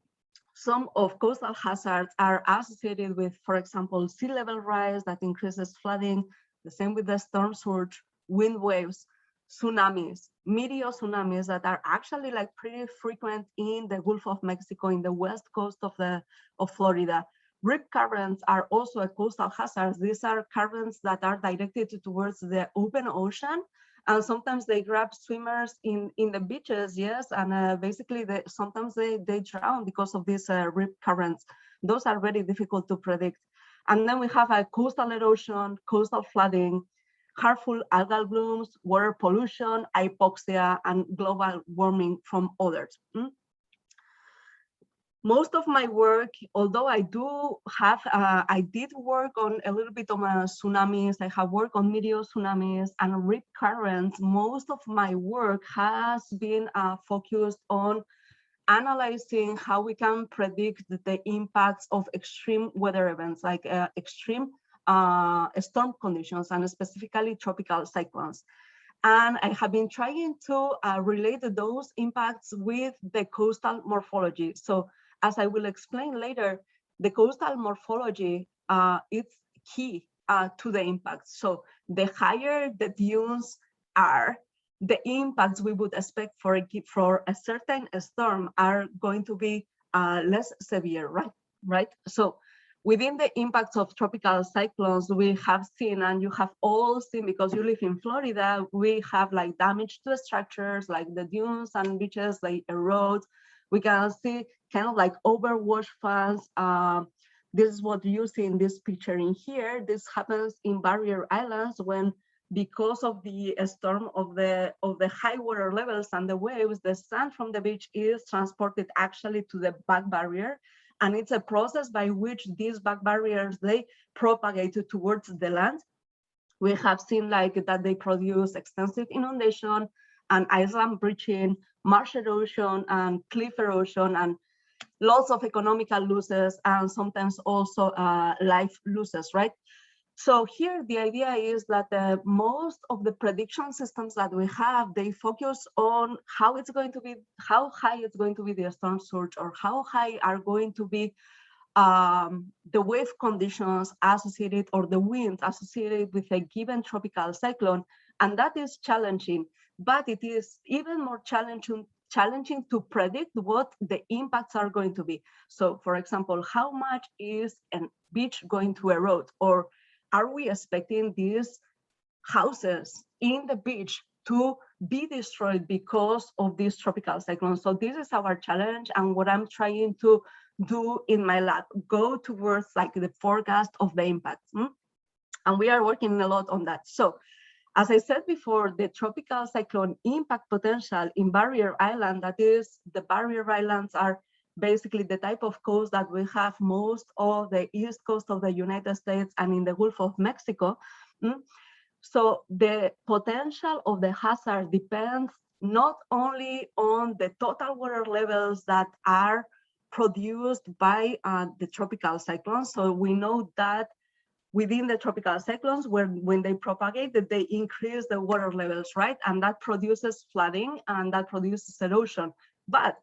some of coastal hazards are associated with, for example, sea level rise that increases flooding, the same with the storm surge, wind waves, tsunamis, meteor tsunamis that are actually like pretty frequent in the Gulf of Mexico, in the west coast of Florida. Rip currents are also a coastal hazard. These are currents that are directed towards the open ocean, and sometimes they grab swimmers in the beaches, yes, and basically sometimes they drown because of these rip currents. Those are very difficult to predict. And then we have a coastal erosion, coastal flooding, harmful algal blooms, water pollution, hypoxia, and global warming from others. Most of my work, although I do have, I did work on a little bit on tsunamis, I have worked on meteor tsunamis and rip currents. Most of my work has been focused on analyzing how we can predict the impacts of extreme weather events, like extreme storm conditions, and specifically tropical cyclones. And I have been trying to relate those impacts with the coastal morphology. So as I will explain later, the coastal morphology is key to the impacts. So the higher the dunes are, the impacts we would expect for a certain storm are going to be less severe, right? So within the impacts of tropical cyclones, we have seen, and you have all seen, because you live in Florida, we have like damage to the structures, like the dunes and beaches, they erode. We can see kind of like overwash fans. This is what you see in this picture in here. This happens in barrier islands when, because of the storm of the high water levels and the waves, the sand from the beach is transported actually to the back barrier. And it's a process by which these back barriers, they propagate towards the land. We have seen like that they produce extensive inundation and island breaching, marsh erosion and cliff erosion, and lots of economical losses, and sometimes also life losses, right? So here the idea is that most of the prediction systems that we have, they focus on how it's going to be, how high it's going to be the storm surge, or how high are going to be the wave conditions associated, or the winds associated with a given tropical cyclone. And that is challenging, but it is even more challenging to predict what the impacts are going to be. So for example, how much is a beach going to erode, or are we expecting these houses in the beach to be destroyed because of this tropical cyclone? So this is our challenge, and what I'm trying to do in my lab, go towards like the forecast of the impacts. And we are working a lot on that. So as I said before, the tropical cyclone impact potential in barrier island, that is, the barrier islands are basically the type of coast that we have most of the east coast of the United States and in the Gulf of Mexico. So the potential of the hazard depends not only on the total water levels that are produced by the tropical cyclones. So we know that within the tropical cyclones, when they propagate, that they increase the water levels, right? And that produces flooding and that produces erosion. But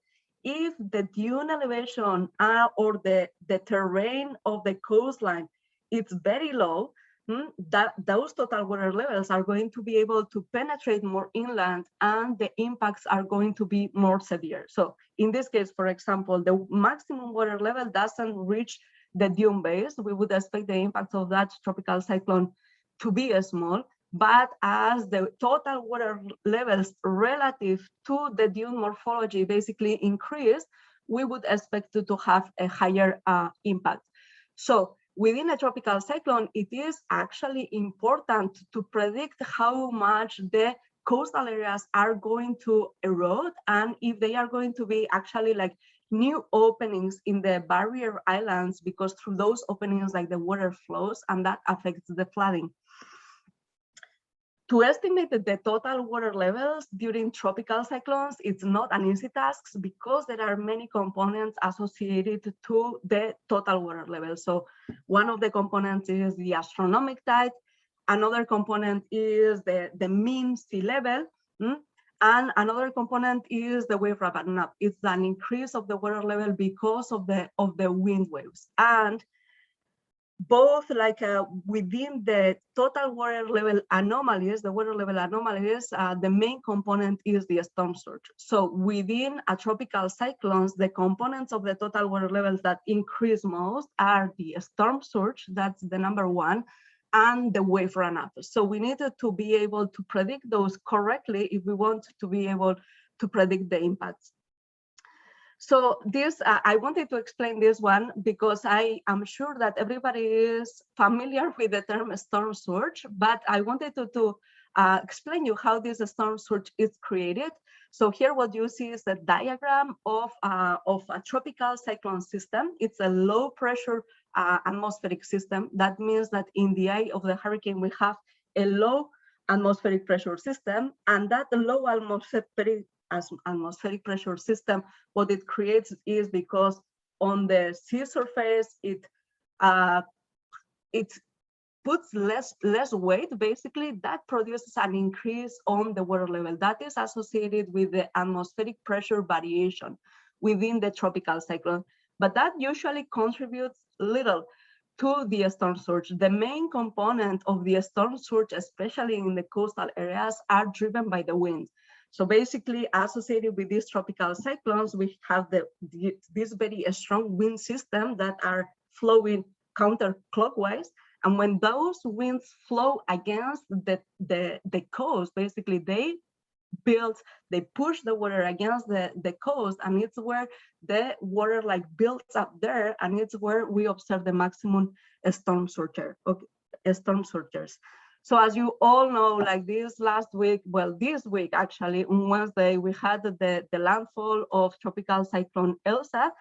if the dune elevation or the terrain of the coastline is very low, those total water levels are going to be able to penetrate more inland and the impacts are going to be more severe. So in this case, for example, the maximum water level doesn't reach the dune base. We would expect the impact of that tropical cyclone to be small, but as the total water levels relative to the dune morphology basically increase, we would expect to have a higher impact. So within a tropical cyclone, it is actually important to predict how much the coastal areas are going to erode and if they are going to be actually like new openings in the barrier islands, because through those openings, like the water flows and that affects the flooding. To estimate the total water levels during tropical cyclones, it's not an easy task because there are many components associated to the total water level. So one of the components is the astronomic tide. Another component is the mean sea level. And another component is the wave rapid up. It's an increase of the water level because of the wind waves. And both like within the total water level anomalies, the water level anomalies, the main component is the storm surge. So within a tropical cyclones, the components of the total water levels that increase most are the storm surge, that's the number one, and the wave run up. So we needed to be able to predict those correctly if we want to be able to predict the impacts. So this, I wanted to explain this one because I am sure that everybody is familiar with the term storm surge, but I wanted to explain you how this storm surge is created. So here what you see is a diagram of a tropical cyclone system. It's a low pressure atmospheric system. That means that in the eye of the hurricane, we have a low atmospheric pressure system, and that low atmospheric pressure system, what it creates is because on the sea surface, it puts less weight, basically, that produces an increase on the water level. That is associated with the atmospheric pressure variation within the tropical cyclone. But that usually contributes little to the storm surge. The main component of the storm surge, especially in the coastal areas, are driven by the wind. So basically associated with these tropical cyclones, we have this very strong wind system that are flowing counterclockwise. And when those winds flow against the coast, basically they push the water against the coast, and it's where the water like builds up there, and it's where we observe the maximum storm surges. So as you all know, like this week actually, on Wednesday, we had the landfall of tropical cyclone Elsa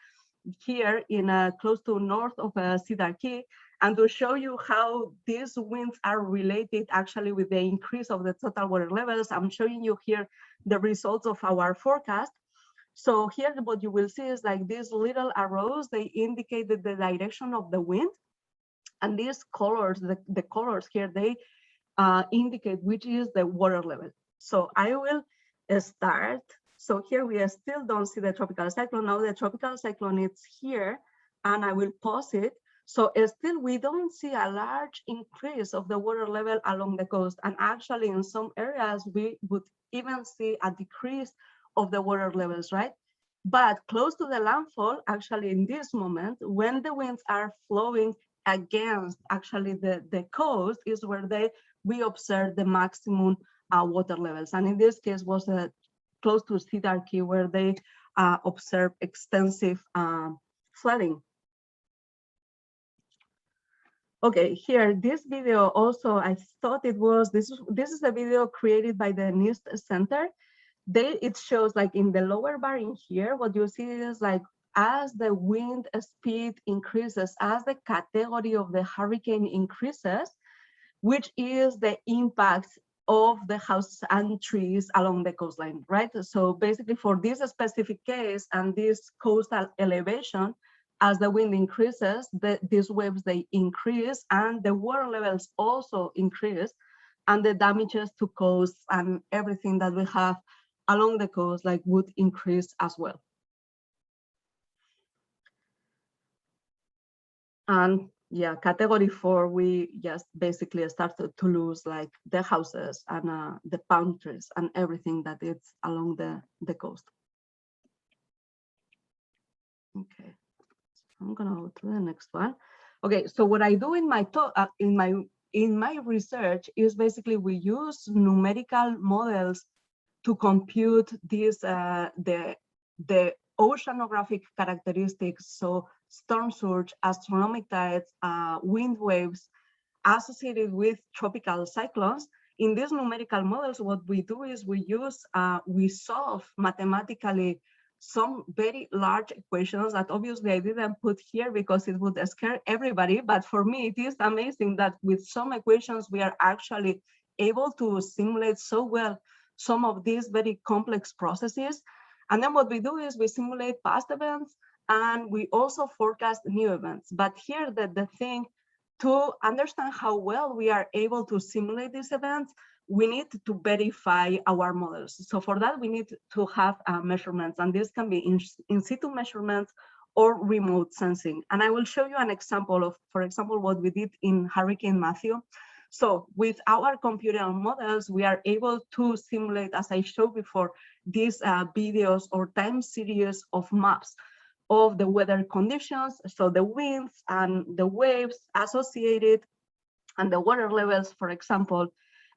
here in close to north of Cedar Key. And to show you how these winds are related actually with the increase of the total water levels, I'm showing you here the results of our forecast. So here what you will see is like these little arrows, they indicate the direction of the wind. And these colors, the colors here, they indicate which is the water level. So I will start. So here we still don't see the tropical cyclone. Now the tropical cyclone is here, and I will pause it. So still we don't see a large increase of the water level along the coast. And actually in some areas, we would even see a decrease of the water levels, right? But close to the landfall, actually in this moment, when the winds are flowing against actually the coast is where we observe the maximum water levels. And in this case was close to Cedar Key, where they observe extensive flooding. Okay, here, this video also, I thought it was, this is a video created by the NIST Center. It shows like in the lower bar in here, what you see is like as the wind speed increases, as the category of the hurricane increases, which is the impact of the houses and trees along the coastline, right? So basically for this specific case and this coastal elevation, as the wind increases, these waves, they increase and the water levels also increase, and the damages to coasts and everything that we have along the coast like would increase as well. And yeah, category 4, we just basically started to lose like the houses and the palm trees and everything that is along the coast. Okay, I'm gonna go to the next one. Okay, so what I do in my research is basically we use numerical models to compute these the oceanographic characteristics, so storm surge, astronomic tides, wind waves associated with tropical cyclones. In these numerical models, what we do is we solve mathematically some very large equations that obviously I didn't put here because it would scare everybody. But for me, it is amazing that with some equations, we are actually able to simulate so well some of these very complex processes. And then what we do is we simulate past events and we also forecast new events. But here the thing, to understand how well we are able to simulate these events, we need to verify our models. So for that, we need to have measurements, and this can be in situ measurements or remote sensing. And I will show you an example of, for example, what we did in Hurricane Matthew. So with our computer models, we are able to simulate, as I showed before, these videos or time series of maps of the weather conditions, so the winds and the waves associated and the water levels, for example.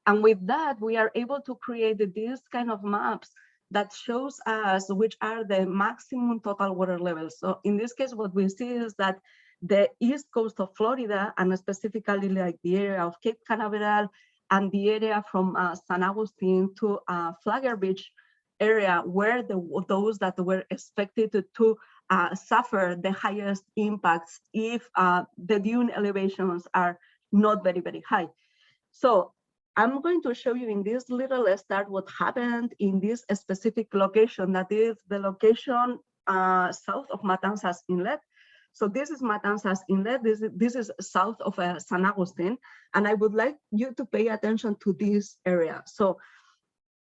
And with that, we are able to create these kind of maps that shows us which are the maximum total water levels. So in this case, what we see is that the east coast of Florida, and specifically like the area of Cape Canaveral and the area from San Agustin to Flagler Beach area, were those that were expected to suffer the highest impacts if the dune elevations are not very, very high. So I'm going to show you in this little start what happened in this specific location, that is the location south of Matanzas Inlet. So this is Matanzas Inlet. This is south of San Agustin, and I would like you to pay attention to this area. So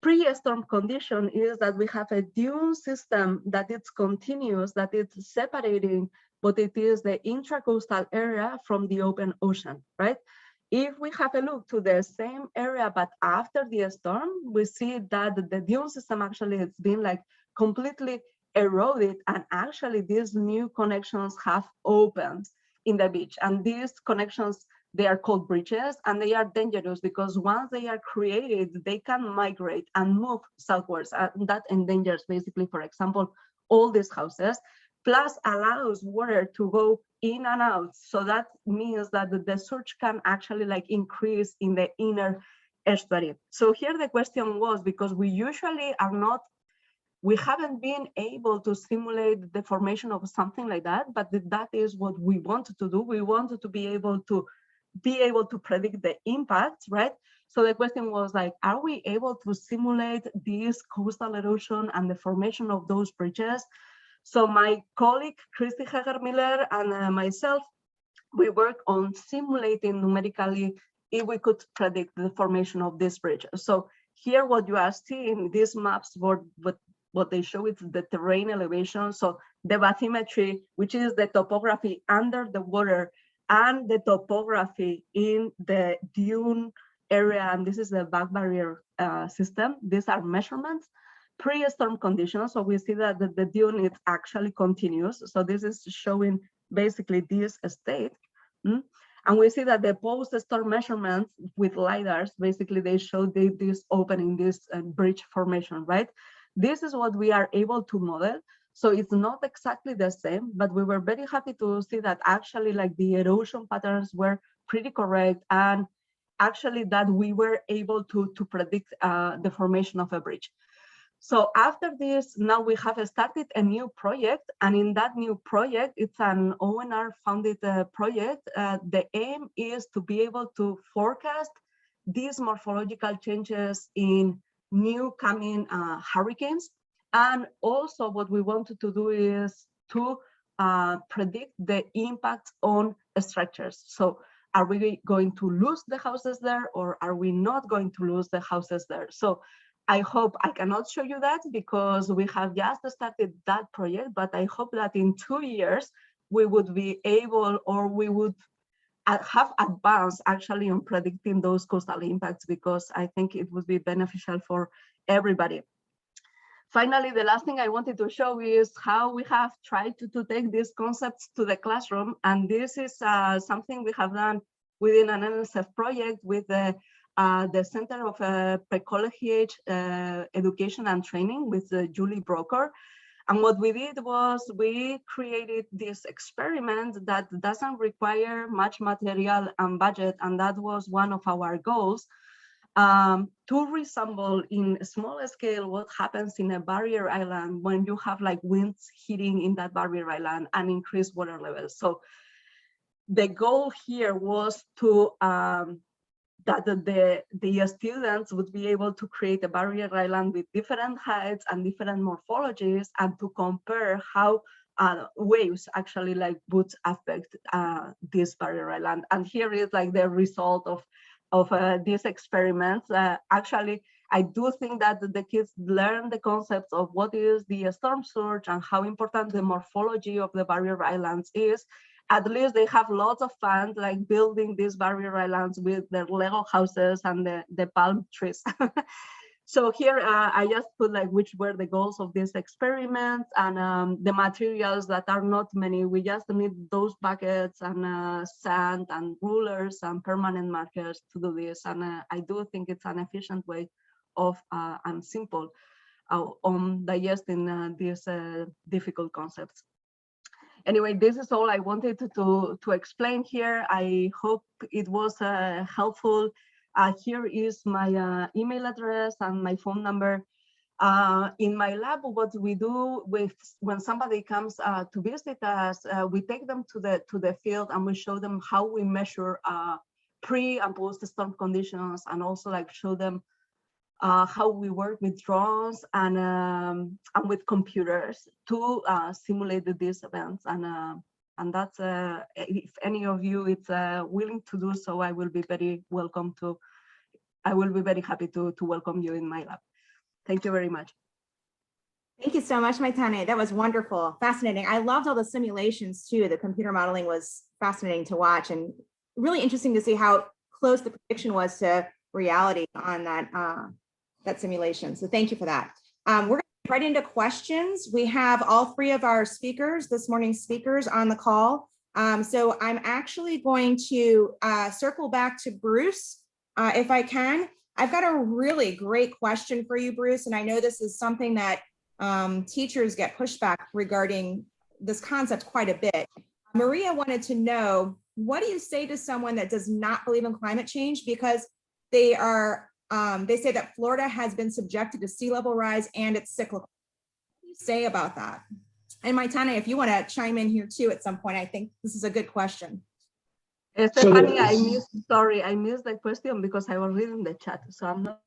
pre-storm condition is that we have a dune system that it's continuous, that it's separating, but it is the intracoastal area from the open ocean, right? If we have a look to the same area, but after the storm, we see that the dune system actually has been like completely eroded, and actually these new connections have opened in the beach. And these connections, they are called bridges, and they are dangerous because once they are created, they can migrate and move southwards. And that endangers basically, for example, all these houses, plus allows water to go in and out. So that means that the surge can actually like increase in the inner estuary. So here the question was, because we usually are not, we haven't been able to simulate the formation of something like that, but that is what we wanted to do. We wanted to be able to predict the impacts, right? So the question was like, are we able to simulate this coastal erosion and the formation of those bridges? So my colleague, Christy Hager-Miller, and myself, we work on simulating numerically if we could predict the formation of this bridge. So here what you are seeing, these maps, what they show is the terrain elevation. So the bathymetry, which is the topography under the water, and the topography in the dune area, and this is the back barrier system. These are measurements. Pre-storm conditions, so we see that the dune is actually continuous. So this is showing basically this state. And we see that the post-storm measurements with LiDARs, basically they show this opening, this bridge formation, right? This is what we are able to model. So it's not exactly the same, but we were very happy to see that actually like the erosion patterns were pretty correct, and actually that we were able to predict the formation of a bridge. So after this, now we have started a new project, and in that new project, it's an ONR funded project. The aim is to be able to forecast these morphological changes in new coming hurricanes. And also what we wanted to do is to predict the impact on structures. So are we going to lose the houses there, or are we not going to lose the houses there? So I hope I cannot show you that because we have just started that project, but I hope that in 2 years we would be able, or we would have advanced actually on predicting those coastal impacts, because I think it would be beneficial for everybody. Finally, the last thing I wanted to show is how we have tried to take these concepts to the classroom. And this is something we have done within an NSF project with the Center of Pre-Collegiate Education and Training with Julie Broker. And what we did was we created this experiment that doesn't require much material and budget. And that was one of our goals. To resemble in a smaller scale what happens in a barrier island when you have like winds hitting in that barrier island and increased water levels. So the goal here was to that the students would be able to create a barrier island with different heights and different morphologies, and to compare how waves actually like would affect this barrier island. And here is like the result of these experiments. Actually, I do think that the kids learn the concepts of what is the storm surge and how important the morphology of the barrier islands is. At least they have lots of fun like building these barrier islands with their Lego houses and the palm trees. So here I just put like which were the goals of this experiment, and the materials that are not many. We just need those buckets and sand and rulers and permanent markers to do this. And I do think it's an efficient way of and simple on digesting these difficult concepts. Anyway, this is all I wanted to explain here. I hope it was helpful. Here is my email address and my phone number. In my lab, what we do with when somebody comes to visit us, we take them to the field and we show them how we measure pre and post storm conditions, and also like show them how we work with drones and with computers to simulate these events. And that's if any of you is willing to do so, I will be very welcome to. I will be very happy to welcome you in my lab. Thank you very much.
Thank you so much, Maitane. That was wonderful, fascinating. I loved all the simulations too. The computer modeling was fascinating to watch, and really interesting to see how close the prediction was to reality on that that simulation. So thank you for that. We're going to get right into questions. We have all three of our speakers, this morning's speakers, on the call. So I'm actually going to circle back to Bruce, if I can. I've got a really great question for you, Bruce, and I know this is something that teachers get pushback regarding this concept quite a bit. Maria wanted to know, what do you say to someone that does not believe in climate change because they say that Florida has been subjected to sea level rise and it's cyclical? What do you say about that? And Maitane, if you want to chime in here too at some point, I think this is a good question.
Stephanie, I missed the question because I was reading the chat, so I'm not.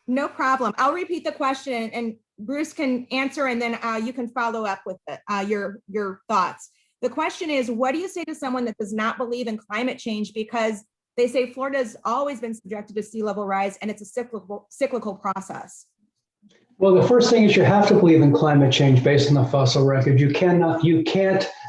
No problem. I'll repeat the question and Bruce can answer, and then you can follow up with it, your thoughts. The question is, what do you say to someone that does not believe in climate change because they say Florida's always been subjected to sea level rise and it's a cyclical process?
Well, the first thing is you have to believe in climate change based on the fossil record. You can't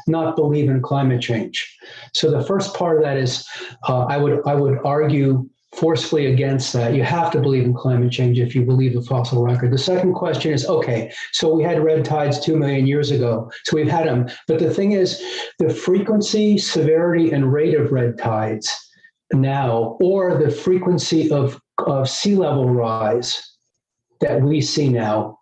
not believe in climate change. So the first part of that is, I would argue forcefully against that. You have to believe in climate change if you believe the fossil record. The second question is, okay, so we had red tides 2 million years ago, so we've had them. But the thing is, the frequency, severity, and rate of red tides now, or the frequency of sea level rise that we see now,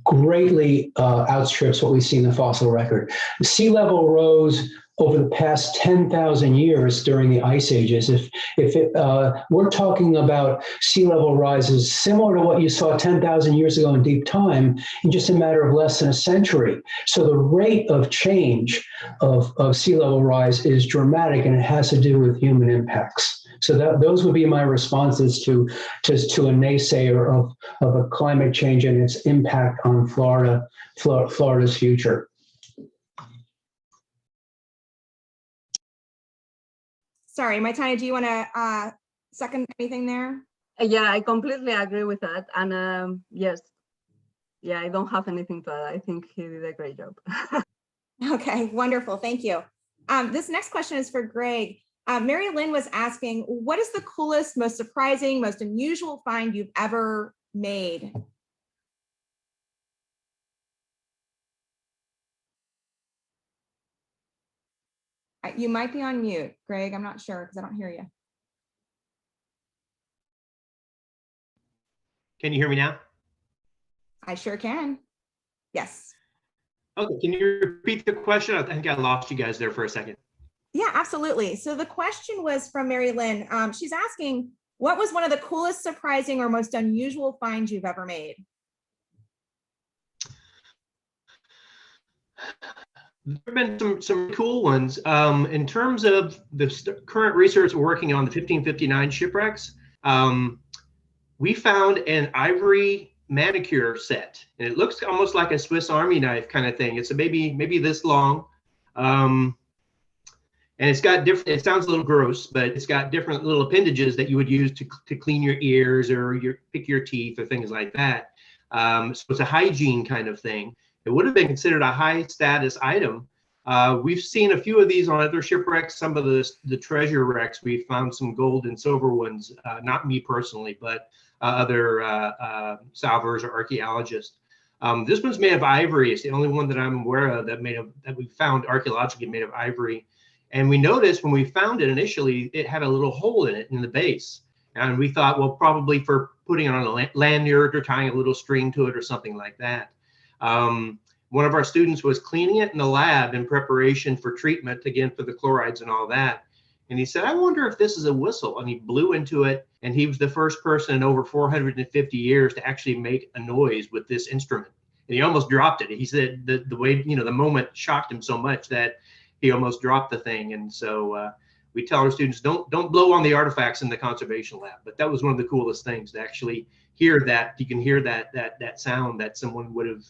greatly outstrips what we see in the fossil record. Sea level rose over the past 10,000 years during the ice ages. We're talking about sea level rises similar to what you saw 10,000 years ago in deep time in just a matter of less than a century. So the rate of change of sea level rise is dramatic, and it has to do with human impacts. So those would be my responses to a naysayer of a climate change and its impact on Florida's future.
Sorry, Maitanya, do you want to second anything there?
Yeah, I completely agree with that. And yes, yeah, I don't have anything to add. I think he did a great job.
Okay, wonderful. Thank you. This next question is for Greg. Mary Lynn was asking, what is the coolest, most surprising, most unusual find you've ever made? You might be on mute, Greg. I'm not sure because I don't hear you.
Can you hear me now?
I sure can. Yes.
Okay, can you repeat the question? I think I lost you guys there for a second.
Yeah, absolutely. So the question was from Mary Lynn. She's asking, what was one of the coolest, surprising, or most unusual finds you've ever made?
There have been some cool ones. In terms of the current research we're working on, the 1559 shipwrecks, we found an ivory manicure set, and it looks almost like a Swiss Army knife kind of thing. It's maybe this long. And it's got different, it sounds a little gross, but it's got different little appendages that you would use to clean your ears or pick your teeth or things like that. So it's a hygiene kind of thing. It would have been considered a high status item. We've seen a few of these on other shipwrecks. Some of the treasure wrecks, we found some gold and silver ones, not me personally, but other salvors or archaeologists. This one's made of ivory. It's the only one that I'm aware of that we found archaeologically made of ivory. And we noticed when we found it initially, it had a little hole in it in the base. And we thought, well, probably for putting it on a lanyard or tying a little string to it or something like that. One of our students was cleaning it in the lab in preparation for treatment, again, for the chlorides and all that. And he said, I wonder if this is a whistle. And he blew into it. And he was the first person in over 450 years to actually make a noise with this instrument. And he almost dropped it. He said the way, the moment shocked him so much that he almost dropped the thing. And so we tell our students, don't blow on the artifacts in the conservation lab. But that was one of the coolest things to actually hear that. You can hear that sound that someone would have,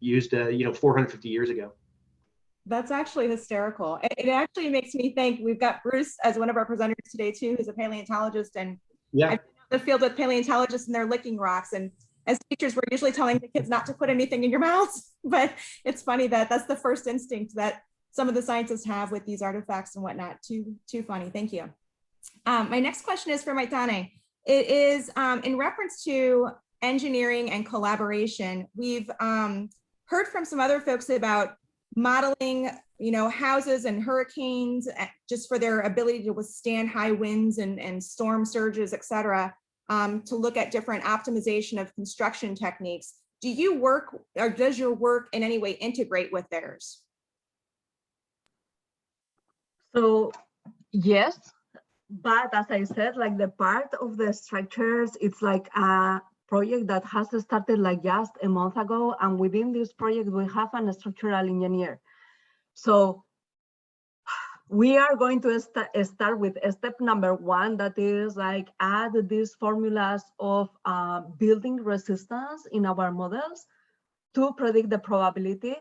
used, 450 years ago.
That's actually hysterical. It actually makes me think we've got Bruce as one of our presenters today too, who's a paleontologist. And
yeah,
I've been out in the field with paleontologists and they're licking rocks. And as teachers, we're usually telling the kids not to put anything in your mouth. But it's funny that that's the first instinct that some of the scientists have with these artifacts and whatnot. Too funny. Thank you. My next question is for Maitane. It is in reference to engineering and collaboration. We've heard from some other folks about modeling, houses and hurricanes just for their ability to withstand high winds and storm surges, et cetera, to look at different optimization of construction techniques. Do you work, or does your work in any way integrate with theirs?
So yes, but as I said, like the part of the structures, it's like a project that has started like just a month ago. And within this project, we have a structural engineer. So we are going to start with step number one, that is like add these formulas of building resistance in our models to predict the probability.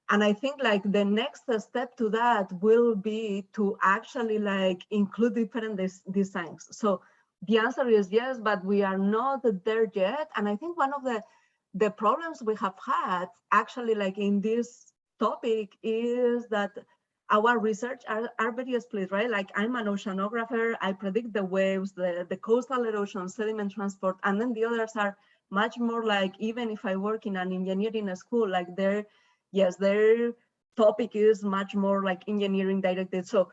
And I think like the next step to that will be to actually like include different designs. So the answer is yes, but we are not there yet. And I think one of the problems we have had actually like in this topic is that our research are very split, right? Like I'm an oceanographer, I predict the waves, the coastal erosion, sediment transport, and then the others are much more like, even if I work in an engineering school, like their topic is much more like engineering directed. So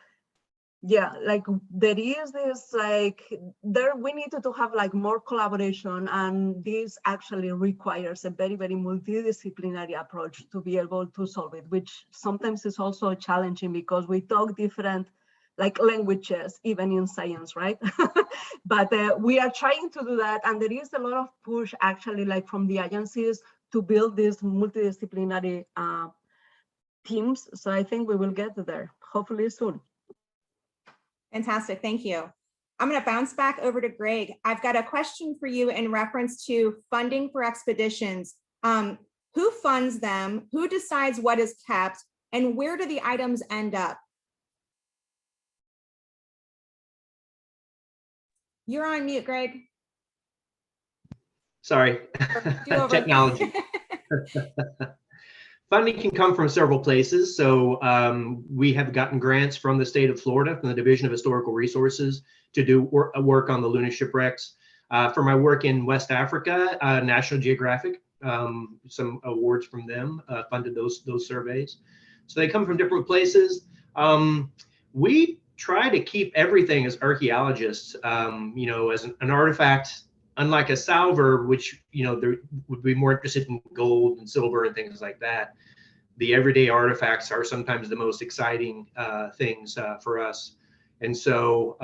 yeah, like there is this like there we need to have like more collaboration, and this actually requires a very, very multidisciplinary approach to be able to solve it, which sometimes is also challenging because we talk different like languages, even in science, right? But we are trying to do that, and there is a lot of push actually like from the agencies to build these multidisciplinary teams. So I think we will get there hopefully soon.
Fantastic, thank you. I'm going to bounce back over to Greg. I've got a question for you in reference to funding for expeditions. Who funds them? Who decides what is kept? And where do the items end up? You're on mute, Greg.
Sorry, technology. Funding can come from several places. So we have gotten grants from the state of Florida, from the Division of Historical Resources, to do work on the lunar shipwrecks. For my work in West Africa, National Geographic, some awards from them funded those surveys. So they come from different places. We try to keep everything as archaeologists, you know, as an artifact. Unlike a salver, which, you know, there would be more interested in gold and silver and things like that, the everyday artifacts are sometimes the most exciting things for us. And so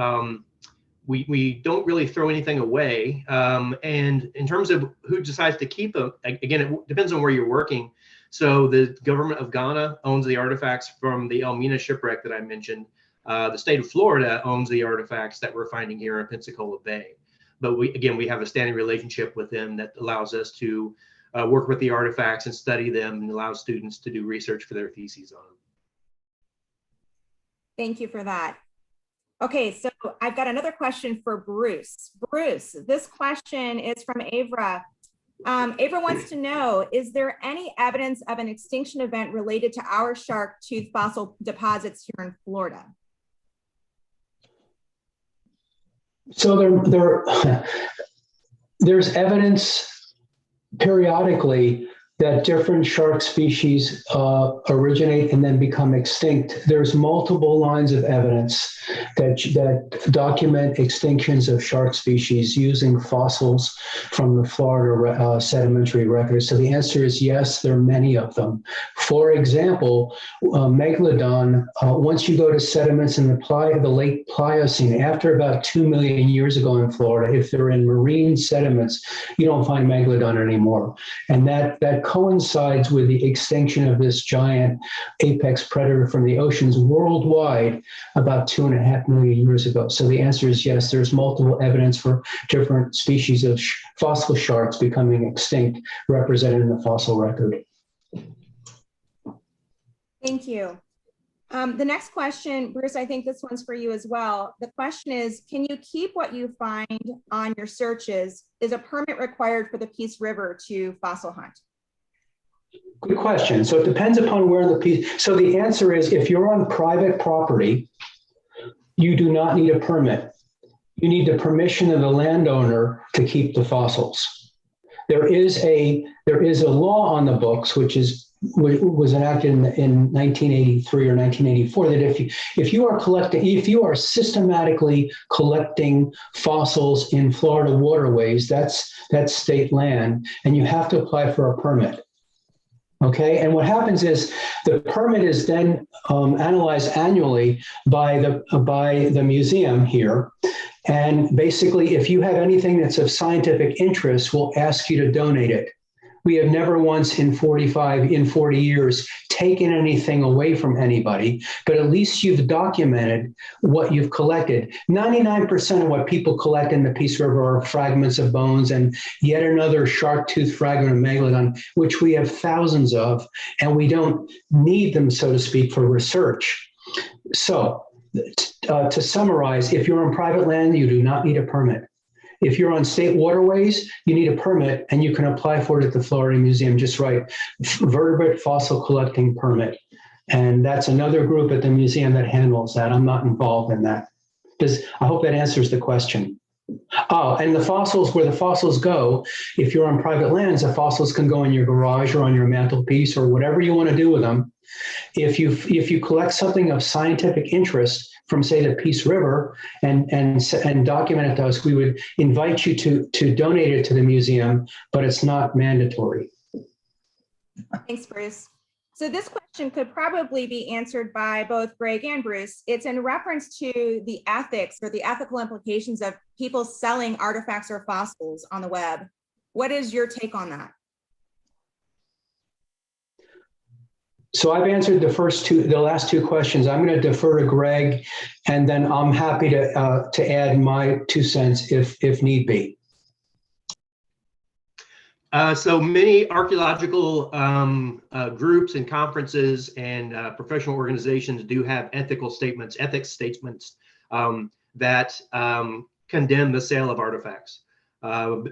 we don't really throw anything away. And in terms of who decides to keep them, again, it depends on where you're working. So the government of Ghana owns the artifacts from the Elmina shipwreck that I mentioned. The state of Florida owns the artifacts that we're finding here in Pensacola Bay. But we have a standing relationship with them that allows us to work with the artifacts and study them, and allow students to do research for their theses on them.
Thank you for that. Okay, so I've got another question for Bruce. Bruce, this question is from Avra. Avra wants to know, is there any evidence of an extinction event related to our shark tooth fossil deposits here in Florida?
So there's evidence periodically that different shark species originate and then become extinct. There's multiple lines of evidence that document extinctions of shark species using fossils from the Florida sedimentary records. So the answer is yes, there are many of them. For example, Megalodon, once you go to sediments in the late Pliocene, after about 2 million years ago in Florida, if they're in marine sediments, you don't find Megalodon anymore. And that coincides with the extinction of this giant apex predator from the oceans worldwide about 2.5 million years ago. So the answer is yes, there's multiple evidence for different species of fossil sharks becoming extinct represented in the fossil record.
Thank you. The next question, Bruce, I think this one's for you as well. The question is, can you keep what you find on your searches? Is a permit required for the Peace River to fossil hunt?
Good question. So it depends upon where the piece. So the answer is, if you're on private property, you do not need a permit. You need the permission of the landowner to keep the fossils. There is a law on the books, which was enacted in 1983 or 1984, that if you are systematically collecting fossils in Florida waterways, that's state land, and you have to apply for a permit. Okay, and what happens is the permit is then analyzed annually by the museum here. And basically, if you have anything that's of scientific interest, we'll ask you to donate it. We have never once in 40 years taken anything away from anybody, but at least you've documented what you've collected. 99% of what people collect in the Peace River are fragments of bones and yet another shark tooth fragment of Megalodon, which we have thousands of, and we don't need them, so to speak, for research. So to summarize, if you're on private land, you do not need a permit. If you're on state waterways, you need a permit, and you can apply for it at the Florida Museum. Just write vertebrate fossil collecting permit. And that's another group at the museum that handles that. I'm not involved in that. I hope that answers the question. Oh, and the fossils, where the fossils go, if you're on private lands, the fossils can go in your garage or on your mantelpiece or whatever you want to do with them. if you collect something of scientific interest from, say, the Peace River and document it to us, we would invite you to donate it to the museum, but it's not mandatory.
Thanks, Bruce. So this question could probably be answered by both Greg and Bruce. It's in reference to the ethics or the ethical implications of people selling artifacts or fossils on the web. What is your take on that?
So I've answered the last two questions. I'm going to defer to Greg, and then I'm happy to add my 2 cents if need be.
So many archaeological groups and conferences and professional organizations do have ethics statements that condemn the sale of artifacts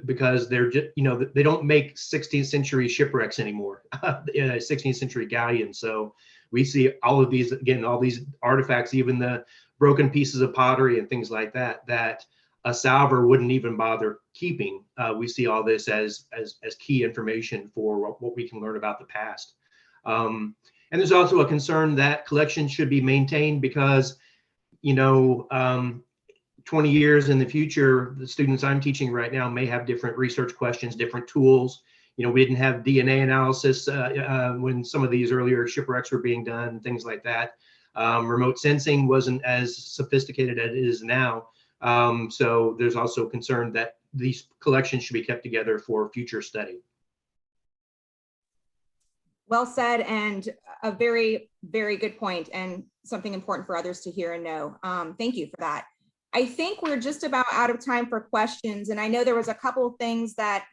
because they're just, they don't make 16th century shipwrecks anymore, 16th century galleons. So we see all of these, again, all these artifacts, even the broken pieces of pottery and things like that, that a salver wouldn't even bother keeping. We see all this as key information for what we can learn about the past. And there's also a concern that collections should be maintained because, 20 years in the future, the students I'm teaching right now may have different research questions, different tools. We didn't have DNA analysis when some of these earlier shipwrecks were being done, things like that. Remote sensing wasn't as sophisticated as it is now. So there's also concern that these collections should be kept together for future study.
Well said, and a very, very good point, and something important for others to hear and know. Thank you for that. I think we're just about out of time for questions, and I know there was a couple of things that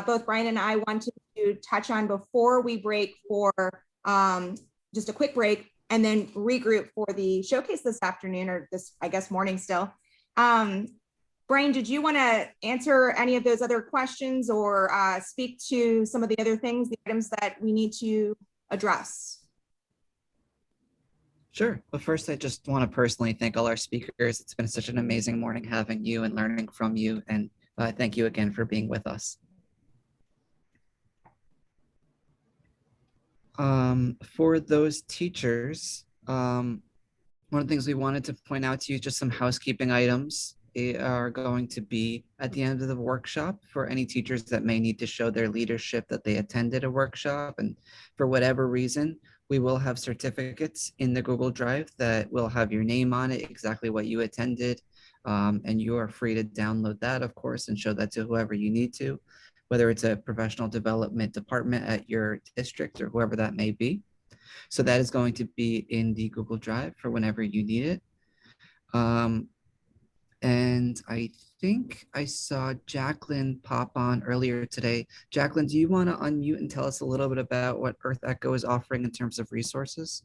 both Brian and I wanted to touch on before we break for just a quick break, and then regroup for the showcase this afternoon, or this, I guess, morning still. Brian, did you want to answer any of those other questions or speak to some of the other things, the items that we need to address?
Sure. But first, I just want to personally thank all our speakers. It's been such an amazing morning having you and learning from you. And thank you again for being with us. For those teachers, one of the things we wanted to point out to you, just some housekeeping items are going to be at the end of the workshop for any teachers that may need to show their leadership that they attended a workshop. And for whatever reason, we will have certificates in the Google Drive that will have your name on it, exactly what you attended. And you are free to download that, of course, and show that to whoever you need to, whether it's a professional development department at your district or whoever that may be. So that is going to be in the Google Drive for whenever you need it. And I think I saw Jacqueline pop on earlier today. Jacqueline, do you want to unmute and tell us a little bit about what Earth Echo is offering in terms of resources?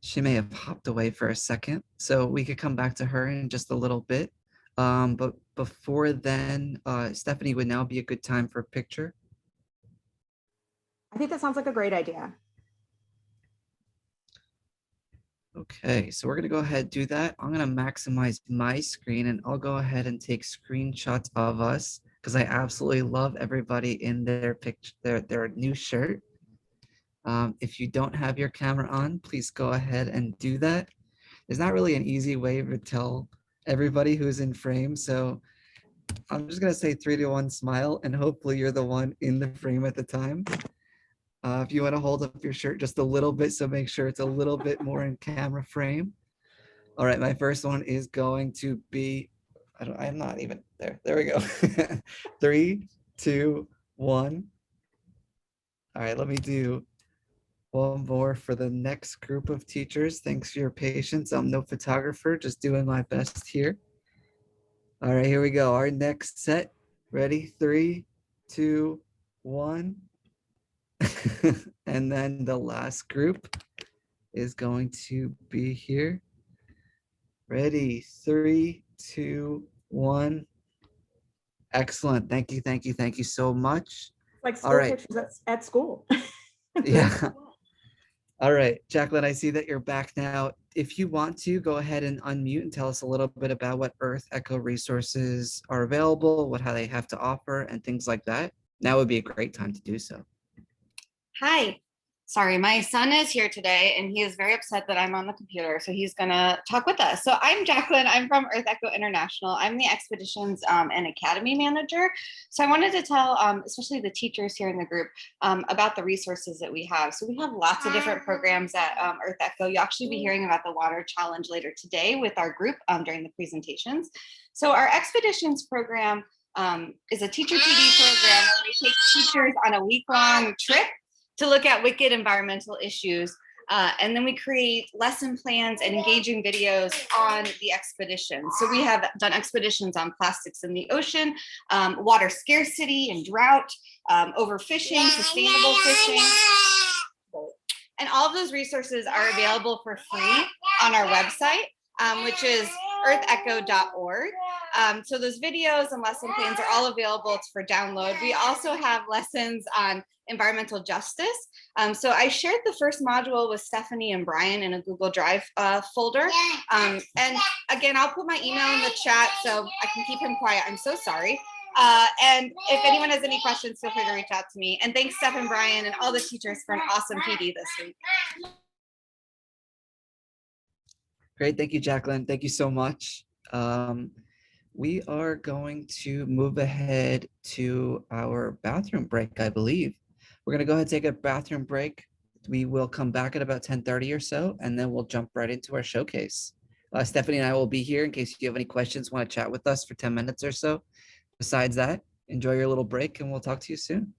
She may have hopped away for a second, so we could come back to her in just a little bit. But before then, Stephanie, would now be a good time for a picture?
I think that sounds like a great idea.
Okay, so we're gonna go ahead and do that. I'm gonna maximize my screen and I'll go ahead and take screenshots of us because I absolutely love everybody in their picture, their new shirt. If you don't have your camera on, please go ahead and do that. There's not really an easy way to tell everybody who's in frame. So I'm just gonna say 3, 2, 1, smile, and hopefully you're the one in the frame at the time. If you wanna hold up your shirt just a little bit, so make sure it's a little bit more in camera frame. All right, my first one is going to be, I'm not even there. There we go. 3, 2, 1. All right, let me do one more for the next group of teachers. Thanks for your patience. I'm no photographer, just doing my best here. All right, here we go. Our next set. Ready? 3, 2, 1. And then the last group is going to be here. Ready? 3, 2, 1. Excellent. Thank you, thank you, thank you so much.
Like school
All right.
pictures at school.
Yeah. All right, Jacqueline, I see that you're back now. if you want to, go ahead and unmute and tell us a little bit about what Earth Echo resources are available, how they have to offer, and things like that. Now would be a great time to do so.
Hi. Sorry, my son is here today and he is very upset that I'm on the computer, so he's gonna talk with us. So I'm Jacqueline, I'm from Earth Echo International. I'm the Expeditions and Academy Manager. So I wanted to tell, especially the teachers here in the group, about the resources that we have. So we have lots of different programs at Earth Echo. You'll actually be hearing about the Water Challenge later today with our group during the presentations. So our Expeditions program is a teacher PD program where we take teachers on a week-long trip to look at wicked environmental issues. And then we create lesson plans and engaging videos on the expedition. So we have done expeditions on plastics in the ocean, water scarcity and drought, overfishing, sustainable fishing. And all of those resources are available for free on our website, which is earthecho.org. So those videos and lesson plans are all available for download. We also have lessons on environmental justice. So I shared the first module with Stephanie and Brian in a Google Drive folder. And again, I'll put my email in the chat so I can keep him quiet. I'm so sorry. And if anyone has any questions, feel free to reach out to me. And thanks, Steph and Brian and all the teachers for an awesome PD this week.
Great, thank you, Jacqueline. Thank you so much. We are going to move ahead to our bathroom break, I believe. We're gonna go ahead and take a bathroom break. We will come back at about 10:30 or so, and then we'll jump right into our showcase. Stephanie and I will be here in case you have any questions, want to chat with us for 10 minutes or so. Besides that, enjoy your little break and we'll talk to you soon.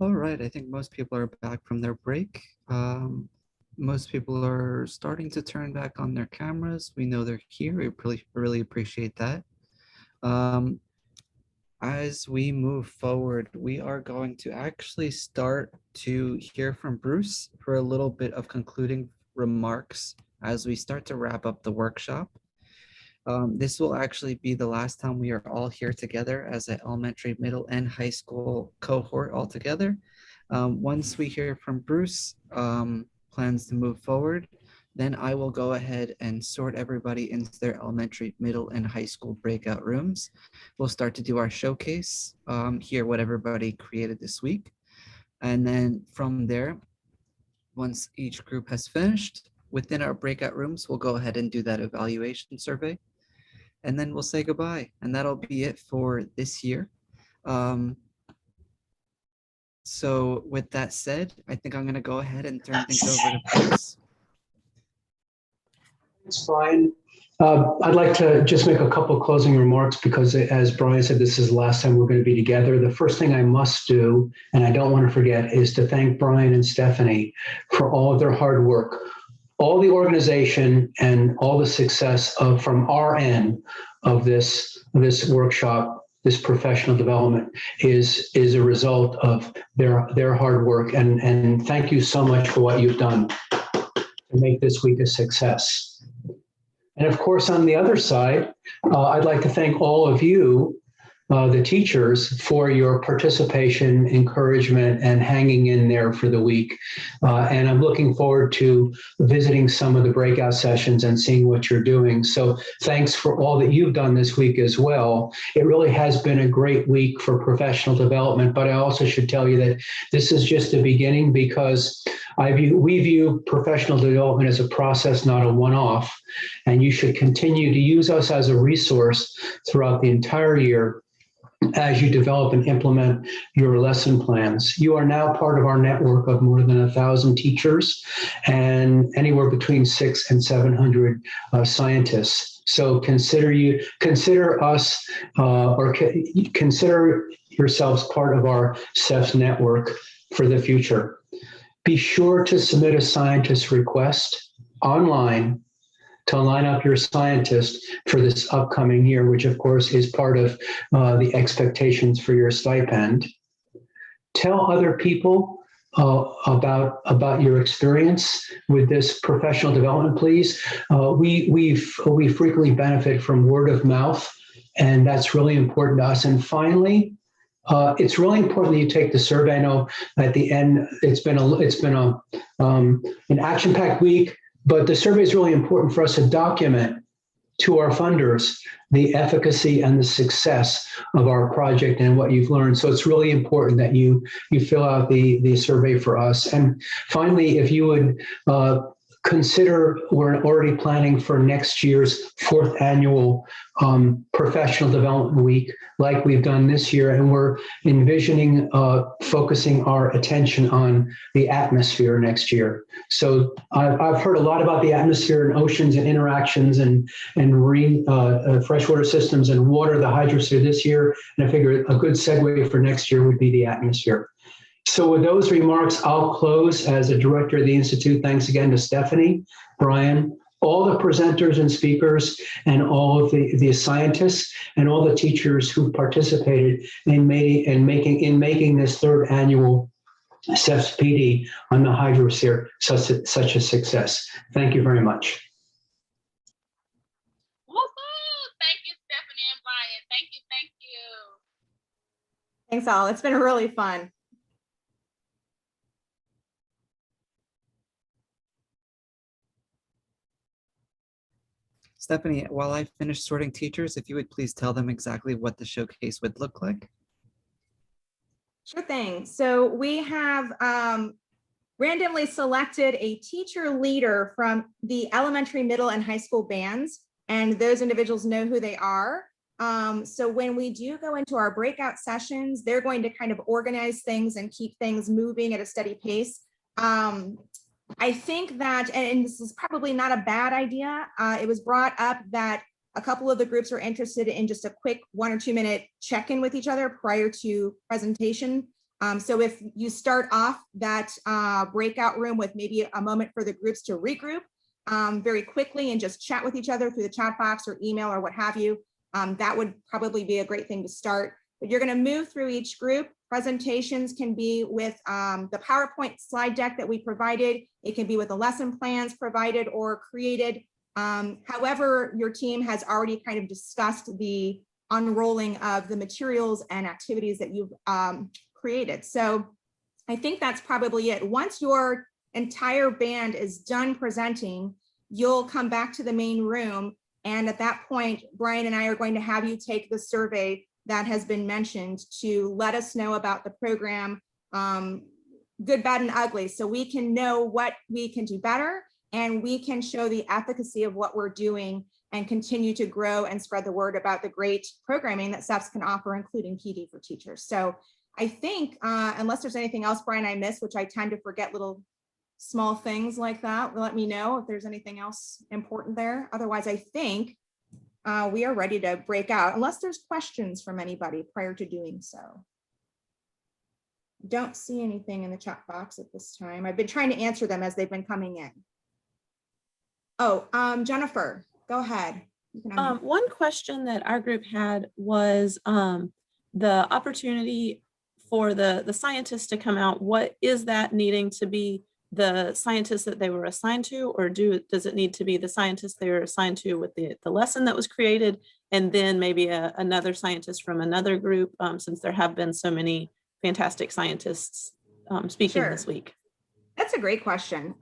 All right, I think most people are back from their break. Most people are starting to turn back on their cameras. We know they're here. We really appreciate that. As we move forward, we are going to actually start to hear from Bruce for a little bit of concluding remarks as we start to wrap up the workshop. This will actually be the last time we are all here together as an elementary, middle, and high school cohort all together. Once we hear from Bruce, plans to move forward, then I will go ahead and sort everybody into their elementary, middle, and high school breakout rooms. We'll start to do our showcase, hear what everybody created this week. And then from there, once each group has finished, within our breakout rooms, we'll go ahead and do that evaluation survey. And then we'll say goodbye. And that'll be it for this year. So with that said, I think I'm going to go ahead and turn things over to Chris.
Thanks, Brian. I'd like to just make a couple of closing remarks because, as Brian said, this is the last time we're going to be together. The first thing I must do, and I don't want to forget, is to thank Brian and Stephanie for all of their hard work. All the organization and all the success from our end of this workshop, this professional development, is a result of their hard work. And thank you so much for what you've done to make this week a success. And of course, on the other side, I'd like to thank all of you, the teachers, for your participation, encouragement, and hanging in there for the week. And I'm looking forward to visiting some of the breakout sessions and seeing what you're doing. So thanks for all that you've done this week as well. It really has been a great week for professional development, but I also should tell you that this is just the beginning, because we view professional development as a process, not a one-off, and you should continue to use us as a resource throughout the entire year as you develop and implement your lesson plans. You are now part of our network of more than 1,000 teachers and anywhere between 600 and 700 scientists. So consider us or consider yourselves part of our SEFS network for the future. Be sure to submit a scientist request online to line up your scientist for this upcoming year, which of course is part of the expectations for your stipend. Tell other people about your experience with this professional development, please. We frequently benefit from word of mouth, and that's really important to us. And finally, it's really important that you take the survey. I know at the end it's been an action-packed week, but the survey is really important for us to document to our funders the efficacy and the success of our project and what you've learned. So it's really important that you fill out the survey for us. And finally, if you would consider, we're already planning for next year's 4th annual professional development week, like we've done this year, and we're envisioning focusing our attention on the atmosphere next year. So I've heard a lot about the atmosphere and oceans and interactions and marine freshwater systems and water, the hydrosphere this year, and I figure a good segue for next year would be the atmosphere. So with those remarks, I'll close. As a director of the Institute, thanks again to Stephanie, Brian, all the presenters and speakers, and all of the scientists and all the teachers who participated in making this 3rd annual SEFS PD on the hydrosphere such a success. Thank you very much.
Woohoo! Thank you, Stephanie and Brian. Thank you.
Thanks all. It's been really fun.
Stephanie, while I finish sorting teachers, if you would please tell them exactly what the showcase would look like.
Sure thing. So we have randomly selected a teacher leader from the elementary, middle, and high school bands, and those individuals know who they are. So when we do go into our breakout sessions, they're going to kind of organize things and keep things moving at a steady pace. I think that, and this is probably not a bad idea, it was brought up that a couple of the groups are interested in just a quick 1 or 2 minute check-in with each other prior to presentation. So if you start off that breakout room with maybe a moment for the groups to regroup very quickly and just chat with each other through the chat box or email or what have you, that would probably be a great thing to start. But you're going to move through each group. Presentations can be with the PowerPoint slide deck that we provided. It can be with the lesson plans provided or created. However, your team has already kind of discussed the unrolling of the materials and activities that you've created. So I think that's probably it. Once your entire band is done presenting, you'll come back to the main room. And at that point, Brian and I are going to have you take the survey that has been mentioned to let us know about the program, good, bad, and ugly, so we can know what we can do better and we can show the efficacy of what we're doing and continue to grow and spread the word about the great programming that SEFS can offer, including PD for teachers. So I think, unless there's anything else, Brian, I missed, which I tend to forget little small things like that, let me know if there's anything else important there. Otherwise, I think we are ready to break out, unless there's questions from anybody prior to doing so. Don't see anything in the chat box at this time. I've been trying to answer them as they've been coming in. Oh, Jennifer, go ahead. You can unmute.
One question that our group had was the opportunity for the scientists to come out. What is that needing to be the scientists that they were assigned to, or does it need to be the scientists they were assigned to with the lesson that was created, and then maybe another scientist from another group, since there have been so many fantastic scientists speaking this week?
That's a great question.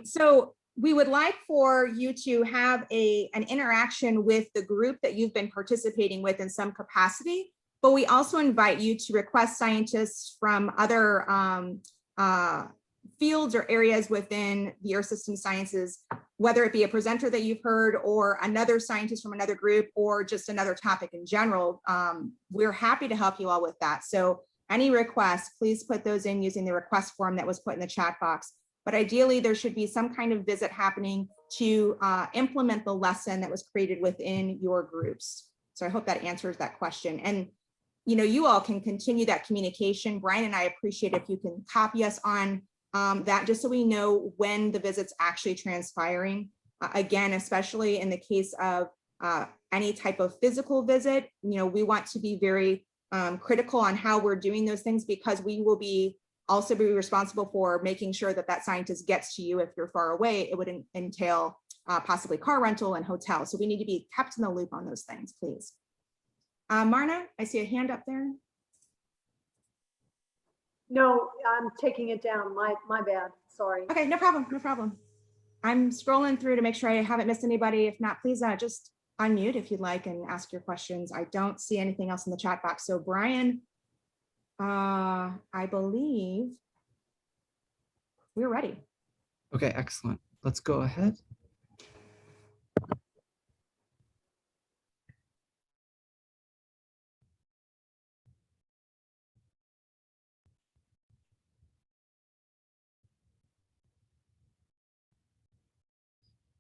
So we would like for you to have an interaction with the group that you've been participating with in some capacity, but we also invite you to request scientists from other fields or areas within the Earth System Sciences, whether it be a presenter that you've heard or another scientist from another group or just another topic in general. We're happy to help you all with that. So any requests, please put those in using the request form that was put in the chat box. But ideally, there should be some kind of visit happening to implement the lesson that was created within your groups. So I hope that answers that question. And you all can continue that communication. Brian and I appreciate if you can copy us on that, just so we know when the visit's actually transpiring. Again, especially in the case of any type of physical visit, we want to be very critical on how we're doing those things, because we will also be responsible for making sure that that scientist gets to you. If you're far away, it would entail possibly car rental and hotel. So we need to be kept in the loop on those things, please. Marna, I see a hand up there.
No, I'm taking it down. My bad. Sorry.
Okay, no problem. No problem. I'm scrolling through to make sure I haven't missed anybody. If not, please just unmute if you'd like and ask your questions. I don't see anything else in the chat box. So Brian, I believe we're ready.
Okay, excellent. Let's go ahead.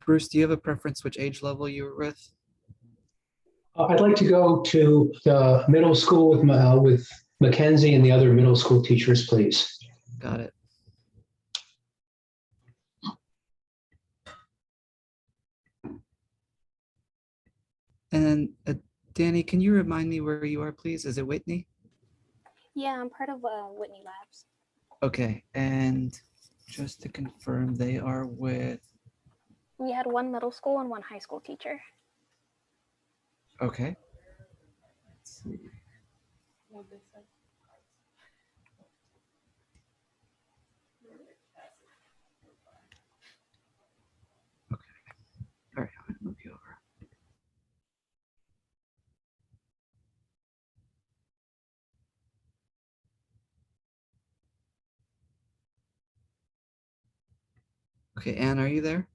Bruce, do you have a preference which age level you were with?
I'd like to go to the middle school with Mackenzie and the other middle school teachers, please.
Got it. And Danny, can you remind me where you are, please? Is it Whitney?
Yeah, I'm part of Whitney Labs.
Okay, and just to confirm, they are with...
We had one middle school and one high school teacher.
Okay. Let's see. Okay. All right, I'm gonna move you over. Okay, Anne, are you there?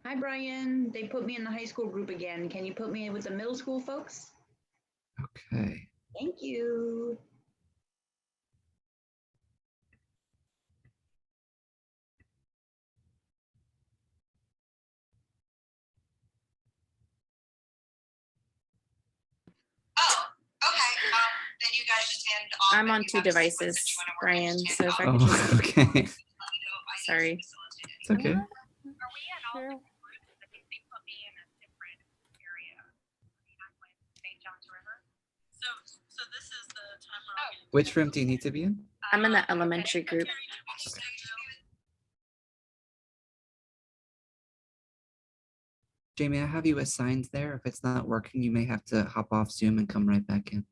Hi, Brian. They put me in the high school group again. Can you put me in with the middle school folks?
Okay.
Thank you.
Then you guys just hand off.
I'm on two devices, Brian, so if I could just,
okay.
sorry.
It's okay. Which room do you need to be in?
I'm in the elementary group.
Okay. Jamie, I have you assigned there. If it's not working, you may have to hop off Zoom and come right back in.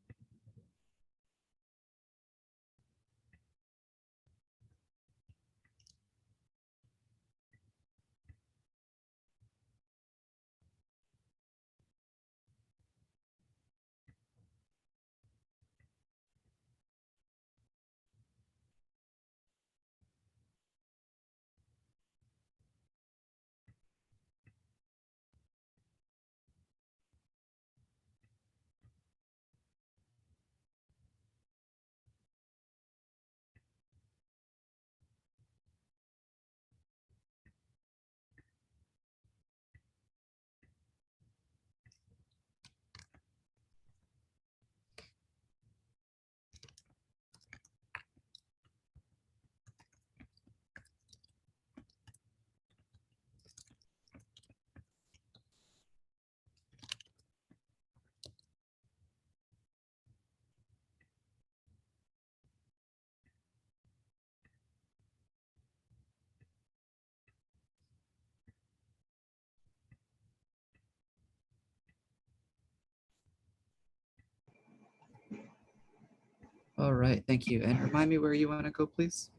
All right, thank you. And remind me where you want to go, please.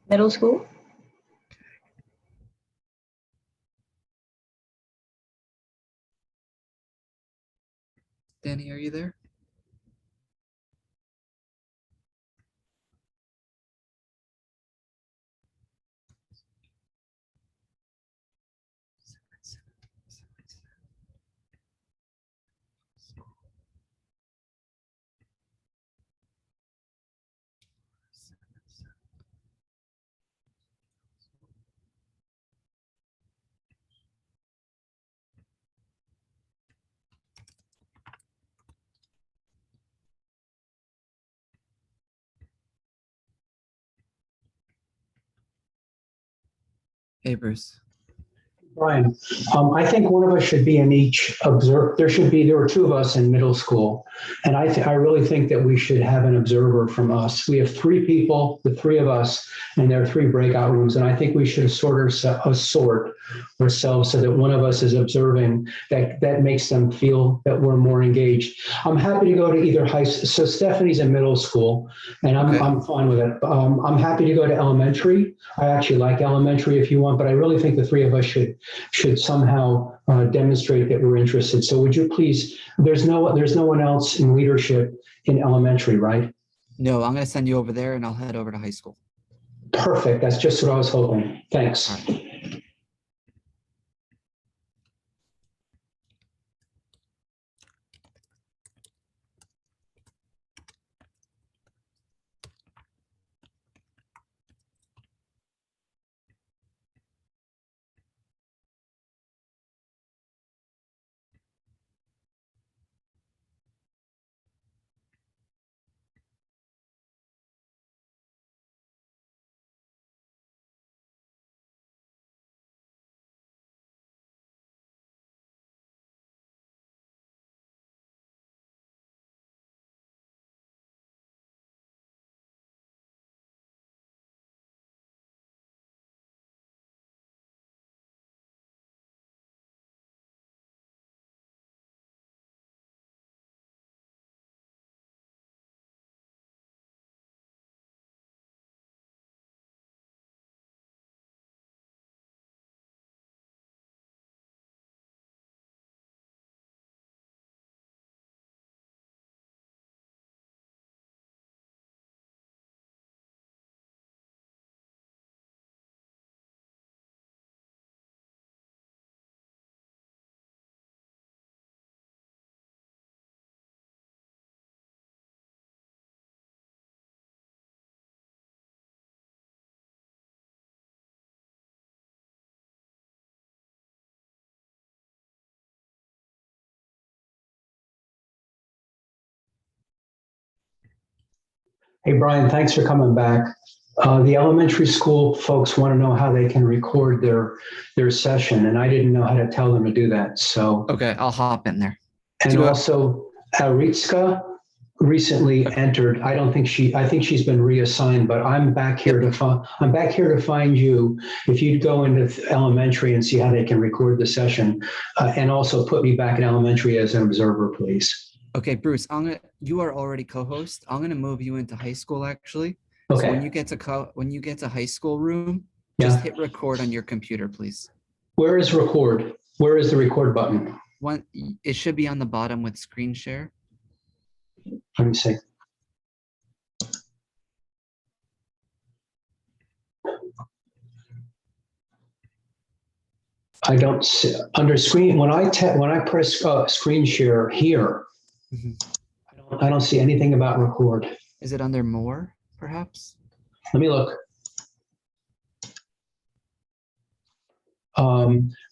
Middle school?
Danny, are you there? Hey, Bruce.
Brian, I think one of us should be in each observe. There were two of us in middle school. And I really think that we should have an observer from us. We have three people, the three of us, and there are three breakout rooms. And I think we should sort ourselves so that one of us is observing. That makes them feel that we're more engaged. I'm happy to go to either high. So Stephanie's in middle school, and I'm fine with it. I'm happy to go to elementary. I actually like elementary if you want, but I really think the three of us should somehow demonstrate that we're interested. So would you please, there's no one else in leadership in elementary, right?
No, I'm going to send you over there and I'll head over to high school.
Perfect. That's just what I was hoping. Thanks. Hey, Brian, thanks for coming back. The elementary school folks want to know how they can record their session, and I didn't know how to tell them to do that. So
okay, I'll hop in there.
And also, Ritska recently entered. I think she's been reassigned, but I'm back here to find you. If you'd go into elementary and see how they can record the session, and also put me back in elementary as an observer, please.
Okay, Bruce, you are already co-host. I'm gonna move you into high school actually.
Okay.
So when you get to high school room, just hit record on your computer, please.
Where is record? Where is the record button?
It should be on the bottom with screen share.
Let me see. I don't see under screen when I press screen share here. I don't see anything about record.
Is it under more, perhaps?
Let me look.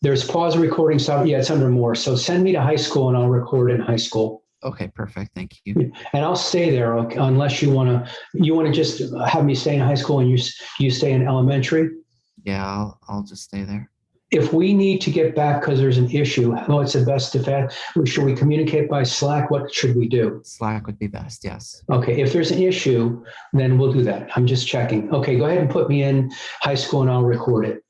There's pause recording stuff. Yeah, it's under more. So send me to high school and I'll record in high school.
Okay, perfect. Thank you.
And I'll stay there unless you want to just have me stay in high school and you stay in elementary.
Yeah, I'll just stay there.
If we need to get back because there's an issue, what's the best defense? Should we communicate by Slack? What should we do?
Slack would be best, yes.
Okay, if there's an issue, then we'll do that. I'm just checking. Okay, go ahead and put me in high school and I'll record it.